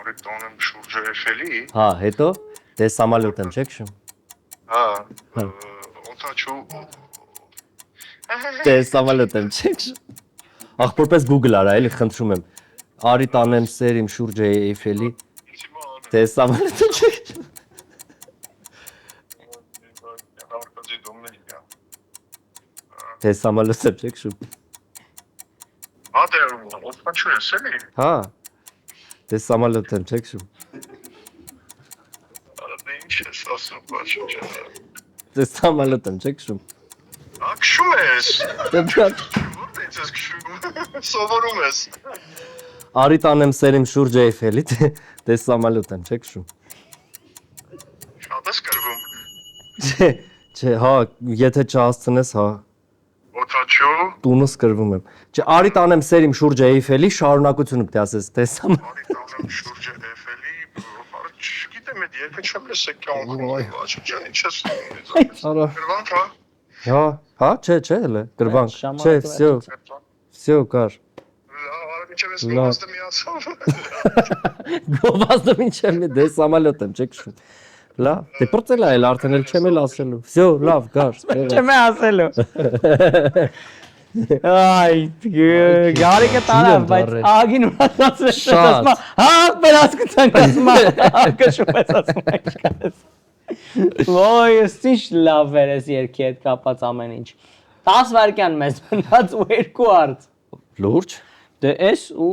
Արի տանեմ շուրջը Էյֆելի։ Հա, հետո դե սամալյոտ եմ, չէ՞ քշում։ Հա, օտաչու։ Դե սամալյոտ եմ, չէ՞ քշում։ Ախորպես Google արա, էլի խնդրում եմ։ Արի տանեմ սերիմ շուրջը Էյֆելի, դե սամալյոտ եմ, չէ՞ քշում։ Արկադի Դոմիկյան։ Դե սամալյոտ եմ, չէ՞ քշում։ Հա, դե օտաչու ես էլի։ Հա։ Դե սամալյոտ եմ, չէ՞ քշում։ Դե ինչ ես ասում, բաչու չէ։ Դե սամալյոտ եմ, չէ՞ քշում։ Հա, քշում ես։ Դե բրատ։ Որտե՞ց ես քշում։ Սովորում ես։ Արի տանեմ սերիմ շուրջը Էյֆելի, դե սամալյոտ եմ, չէ՞ քշում։ Շատ ես կրվում։ Չէ, հա, եթե չհասցնես, հա, Օտաչու։ տունս կրվում եմ։ Չէ, արի տանեմ սերիմ շուրջը Էյֆելի, շարունակությունը պետք է ասես, դե սամալյոտ։ Արի տանեմ շուրջը Էյֆելի, չգիտեմ այդ երգը չեմ լսել կյանքում, բաչու ջան, ինչ ես։ Արա։ Գրվանք, հա։ Հա, չէ, հələ, գրվանք։ Չէ, всё, կար։ Ինչև ես գովազդը միացավ։ Գովազդը ինչև մի դե սամալյոտ եմ, չէ՞ քշում։ Լավ, դե պրծել է, արդեն էլ չեմ էլ ասելու։ Всё, լավ, գար։ Չեմ ասելու։ Այ, գարիկը տարավ, բայց ագին ունացած է ասում, հա, բերասկցանք ասում, կշում ես ասում եկես։ Ոյ, ինչ լավ էր էս երկի հետ կապած ամեն ինչ։ 10 վայրկյան մեզ մնաց ու 2 հարց։ Լուրջ։ Դե էս ու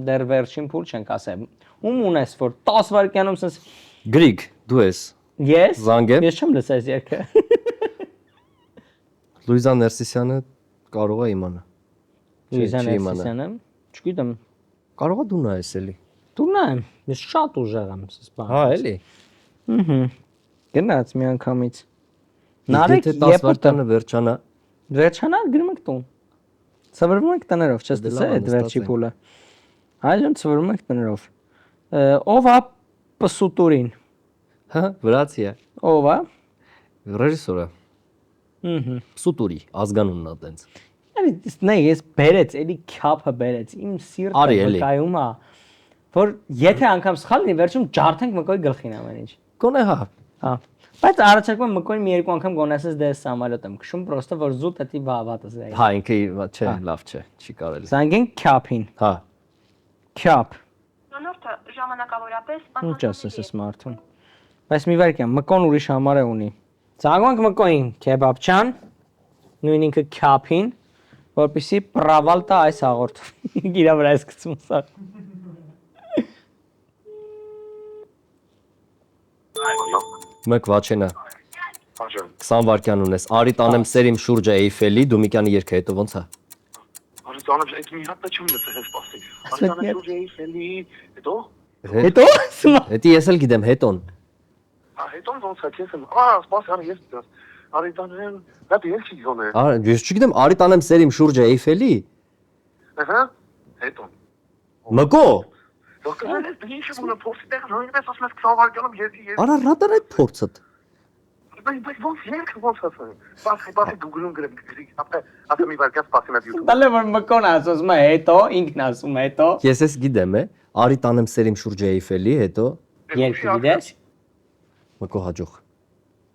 դեռ վերջին փուլ չենք ասել։ Ում ունես որ 10 վայրկյանում sense Գրիգ, դու ես։ Ես։ Զանգեմ։ Ես չեմ լսել երգը։ Լուիզա Ներսիսյանը կարող է իմանա։ Լուիզա Ներսիսյանը, չգիտեմ։ Կարող է դու նայես էլի։ Դու նայեմ, ես շատ ուժեղ եմ սս բան։ Հա, էլի։ Գնաց մի անգամից։ Նարեկ Եթե 10 վայրկյանը վերջանա, վերջանալ գրում եք տուն։ Ծվրվում եք տներով, չես դե այդ վերջի փուլը։ Այժմ ծվրվում եք տներով։ Ով է Պսուտուրին։ հա, վրացի է։ Ով է։ Ռեժիսորը։ Սուտուրի, ազգանունն է տենց։ Նայ, ես բերեց, էլի քափը բերեց, իմ սիրտը վկայում է, որ եթե անգամ սխալ լինի, վերջում ջարդենք Մկոյի գլխին ամեն ինչ։ Գոնե հա։ Հա։ Բայց առաջարկում եմ Մկոյին մի երկու անգամ գոնեսես դե սամալյոտ եմ քշում, պրոստը որ զուտ էտի վատը զայ։ Հա, ինքը չէ, լավ չէ, չի կարելի։ Զանգեն քափին։ Հա։ Քափ։ Անորթը ժամանակավորապես Ինչ ասես ես մարդուն։ Բայց մի վարքյան, Մկոն ուրիշ համար է ունի։ Զանգանք Մկոյին, քեբաբչան, նույն ինքը քափին, որպեսի պրավալ տա այս հաղորդում։ Իրա վրա ես գցում սա։ Մեկ Վաչենա, Հաջող։ 20 վայրկյան ունես։ Արի տանեմ սերիմ շուրջը Էյֆելի, Դոմիկյանի երգը հետո ոնց է։ Արի տանեմ այդ մի հատ չեմ լսել հենց սպասի։ Արի տանեմ շուրջը Էյֆելի, հետո։ Հետո ասում։ Հետի ես էլ գիտեմ հետոն։ Հա, հետո ոնց է քեզ։ Սպասի, արի ես դրած։ Արի տանեմ, դա դիել չի գոնե։ Ես չգիտեմ, արի տանեմ սերիմ շուրջը Էյֆելի։ Ահա, հետո։ Մկո։ Դոկտորը դիշ ունը փոստի տեղ նույնպես ասում ես 20 վայրկյանում եզի։ Արա ռադար այդ փորձդ։ Բայց ոնց երեք ոնց ասեմ։ Բացի Google-ում գրի, ապա մի վայրկյան սպասում եմ YouTube։ Տալը որ Մկոն ասում է հետո, ինքն ասում է հետո։ Ես ես գիտեմ է, արի տանեմ սերիմ շուրջը Էյֆելի, հետո Երկու գիտես։ Մկո հաջող։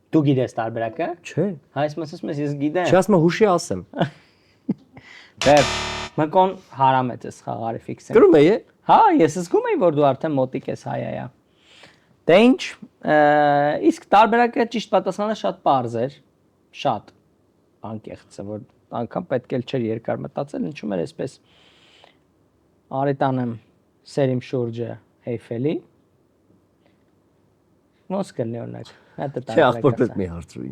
Դու գիտես տարբերակը։ Չէ։ Հայս մասս ես գիտեմ։ Չի ասում հուշի ասեմ։ Վերջ։ Մկոն հարամեց է խաղարի ֆիքսը։ Գրում է։ Հա, ես զգում եմ որ դու արդեն մոտիկ ես հայայա։ Դե ինչ, իսկ տարբերակը ճիշտ պատասխանը շատ པարզ էր, շատ անկեղծ է, որ անգամ պետք է չէր երկար մտածել, ինչու՞ էր այսպես։ Արի տանեմ սերիմ շուրջը Էյֆելի։ Ոնց կլինի օրինակ։ Չէ, ախորպես մի հարցրու։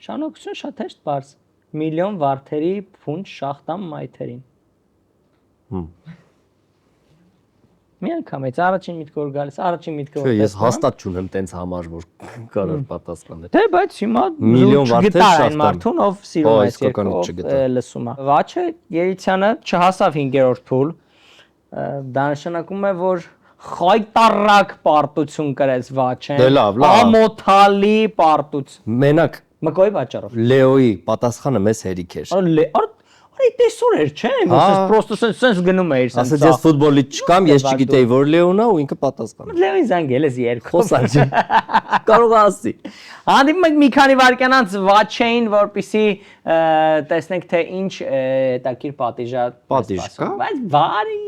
Շանոքություն շատ հեշտ բարձ։ Միլիոն վարդերի փունջ շախտամ մայթերին։ Մի անգամ էց առաջին միտքը որ գալիս, առաջին միտքը որ Չէ, ես հաստատ չունեմ տենց համար, որ կարող պատասխանել։ Դե բայց հիմա Միլիոն վարդեր այն շախտամ։ մարդուն ով սիրում Ո, է իսկականից երկով չգտա։ լսում է։ Վաչե Երիցյանը չհասավ 5-րդ փուլ։ Դա նշանակում է, որ խայտարակ պարտություն կրեց Վաչեն։ Դե լավ, լավ։ Ամոթալի պարտություն։ Մենակ Մկոյի պատճառով։ Լեոյի պատասխանը մեզ հերիք էր։ Արի տեսոր էր, չէ՞, որ պրոստը սենց գնում է իր սենց։ Ասած ես ֆուտբոլից չկամ, ես չգիտեի որ Լեոնա ու ինքը պատասխանում։ Լեոին զանգել ես երկու։ Խոսա։ Կարող է ասի։ Հանդիպում ենք մի քանի վայրկյան անց Վաչեին, որպեսի տեսնենք թե ինչ հետաքրքիր պատիժ է։ Պատիժ կա։ Բայց բարի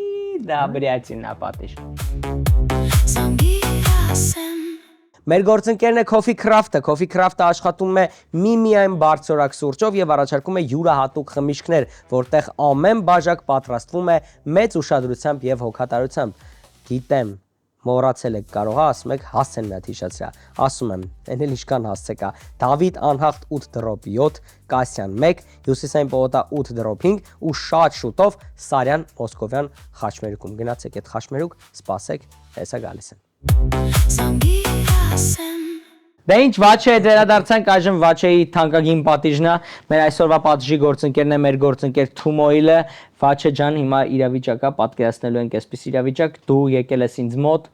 դա բրիացին է պատիժ։ Զանգիասեմ Մեր գործընկերն է Coffee Craft-ը։ Coffee Craft-ը աշխատում է միմիայն բարձրորակ սուրճով եւ առաջարկում է յուրահատուկ խմիչքներ, որտեղ ամեն բաժակ պատրաստվում է մեծ ուշադրությամբ եւ հոգատարությամբ։ Գիտեմ, մոռացել եք, կարող է ասում եք հասցեն մի հատ հիշեցրա։ Ասում եմ, այն էլ ինչքան հասցեկա։ Դավիթ Անհախտ 8-7, Կասյան 1, Հյուսիսային պողոտա 8-5 ու շատ շուտով Սարյան Մոսկովյան խաչմերուկում։ Գնացեք այդ խաչմերուկ, սպասեք, հեսա գալիս են։ Զանգիասեմ Դե ինչ Վաչե հետ վերադարձանք այժմ Վաչեի թանկագին պատիժն է։ Մեր այսօրվա պատիժի գործընկերն է մեր գործընկեր Թումոիլը։ Վաչե ջան, հիմա իրավիճակա պատկերացնելու ենք այսպես իրավիճակ։ Դու եկել ես ինձ մոտ,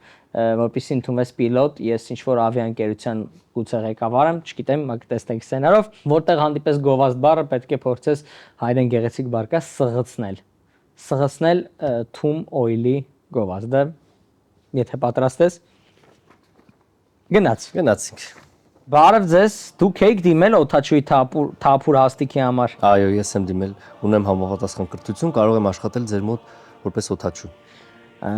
որպեսզի ընդունվես պիլոտ, ես ինչ որ ավիաընկերության գուցե ղեկավար եմ, չգիտեմ, մա կտեսնենք սցենարով, որտեղ հանդիպես գովազդ բառը պետք է փորձես հայերեն գեղեցիկ բառկա սղացնել։ Սղացնել Թում Օիլի գովազդը։ Եթե պատրաստ ես Գնացինք։ Բարև ձեզ, դուք եք դիմել օթաչուի թափուր հաստիքի համար։ Այո, ես եմ դիմել, ունեմ համապատասխան կրթություն, կարող եմ աշխատել ձեր մոտ որպես օթաչու։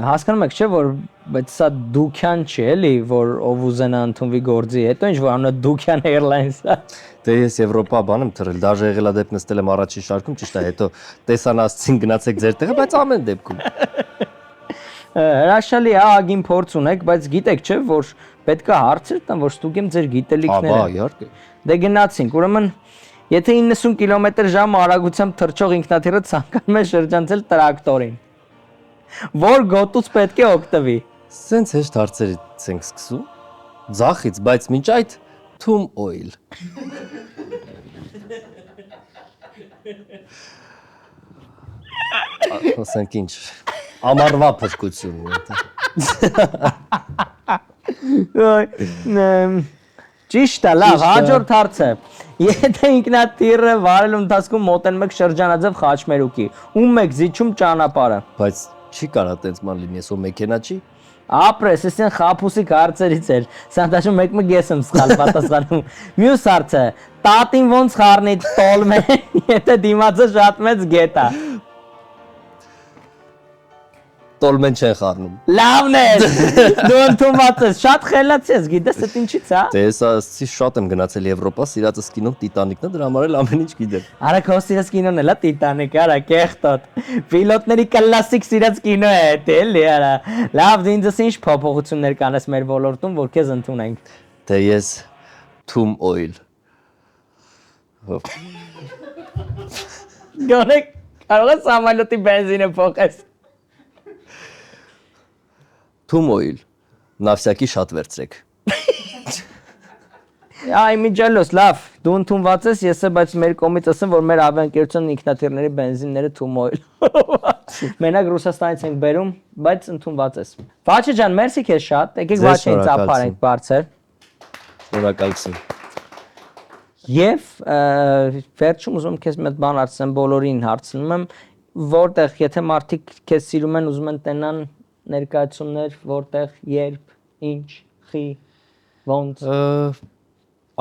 Հասկանում եք, չէ՞, որ բայց սա Դուքյան չի, էլի, որ ով ուզենա ընդունվի գործի, հետո ինչ որ անունը Դուքյան Airlines-ը։ Դե ես Եվրոպա բան եմ թռել, դաժե եղել է դեպք նստել եմ առաջին շարքում, ճիշտ է, հետո տեսան ասցին գնացեք ձեր տեղը, բայց ամեն դեպքում։ Հրաշալի է, ագին փորձ ունեք, բայց գիտեք, չէ՞, որ պետք է հարցեր տան, որ ստուգեմ ձեր գիտելիքները։ Ահա, իհարկե։ Դե գնացինք, ուրեմն եթե 90 կմ/ժ արագությամբ թռչող ինքնաթիռը ցանկանում է շրջանցել տրակտորին, որ գոտուց պետք է օգտվի։ Սենց հեշտ հարցերից ենք սկսում։ Ձախից, բայց մինչ այդ Թում Օիլ։ Ասենք ինչ։ Ամառվա փրկությունն է։ Ճիշտ է, լավ, հաջորդ հարցը։ Եթե ինքնաթիռը վարելու ընթացքում մոտենում եք շրջանաձև խաչմերուկի, ում եք զիջում ճանապարհը։ Բայց չի կարա տենց ման լինի, այսօր մեքենա չի։ Ապրես, այսին խափուսիկ հարցերից էր։ Սա դաշում մեկ ես եմ սխալ պատասխանում։ Մյուս հարցը, տատին ոնց խառնի տոլմեն, եթե դիմացը շատ մեծ գետ է։ Տոլմեն չեն խառնում։ Լավն է։ Դու ընդունված ես, շատ խելացի ես, գիտես դա ինչից է։ Դե ես շատ եմ գնացել Եվրոպա, սիրածս կինոն Տիտանիկն է, դրա համար էլ ամեն ինչ գիտեմ։ Արա քո սիրած կինոն էլա Տիտանիկ, արա կեղտոտ։ Պիլոտների կլասիկ սիրած կինո է, էլի արա։ Լավ, դու ինձ ինչ փոփոխություններ կանես մեր ոլորտում, որ քեզ ընդունենք։ Դե ես Թում Օիլ։ Գոնե կարող ես համալոտի բենզինը փոխես։ Թում Օիլ։ Նավսյակի շատ վերցրեք։ Այ միջալոս, լավ, դու ընդունված ես, ես է, բայց մեր կողմից ասեմ, որ մեր ավիաընկերության ինքնաթիռների բենզինները Թում Օիլ։ Մենակ Ռուսաստանից ենք բերում, բայց ընդունված ես։ Վաչե ջան, մերսի քեզ շատ, եկեք Վաչեին ծափարենք բարձր։ Շնորհակալություն։ Եվ վերջում ուզում եմ քեզ մի հատ բան հարցնեմ, բոլորին հարցնում եմ, որտեղ եթե մարդիկ քեզ սիրում են, ուզում են տենան ներկայացումներ, որտեղ, երբ, ինչ, խի, ոնց։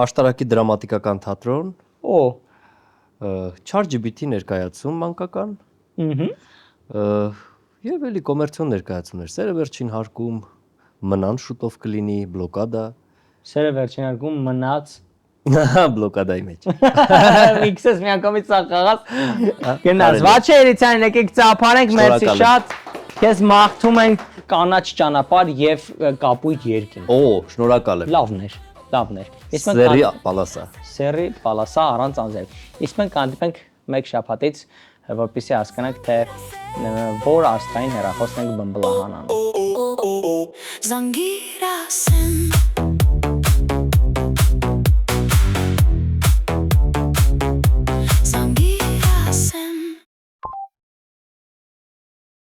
Աշտարակի դրամատիկական թատրոն, Օ, ChatGPT ներկայացում մանկական։ Եվ էլի կոմերցիոն ներկայացումներ, սերը վերջին հարկում, մնան շուտով կլինի, բլոկադա։ սերը վերջին հարկում մնաց։ Բլոկադայի մեջ։ Միքսես մի անգամից սա խաղաց։ Գնաց, Վաչե Երիցյան, եկեք ծափարենք, մերսի Շնորհակալ եմ։ շատ։ Քեզ մաղթում ենք կանաչ ճանապարհ եւ կապույտ երկինք։ Օ, շնորհակալ եմ։ Լավն էր։ Սերի պալասա։ Սերի պալասա առանց անձեր։ Իսկ մենք կհանդիպենք մեկ շաբաթից, որպեսզի հասկանանք թե որ աստղային հեռախոսն ենք բմբլահանանում։ Zangira sen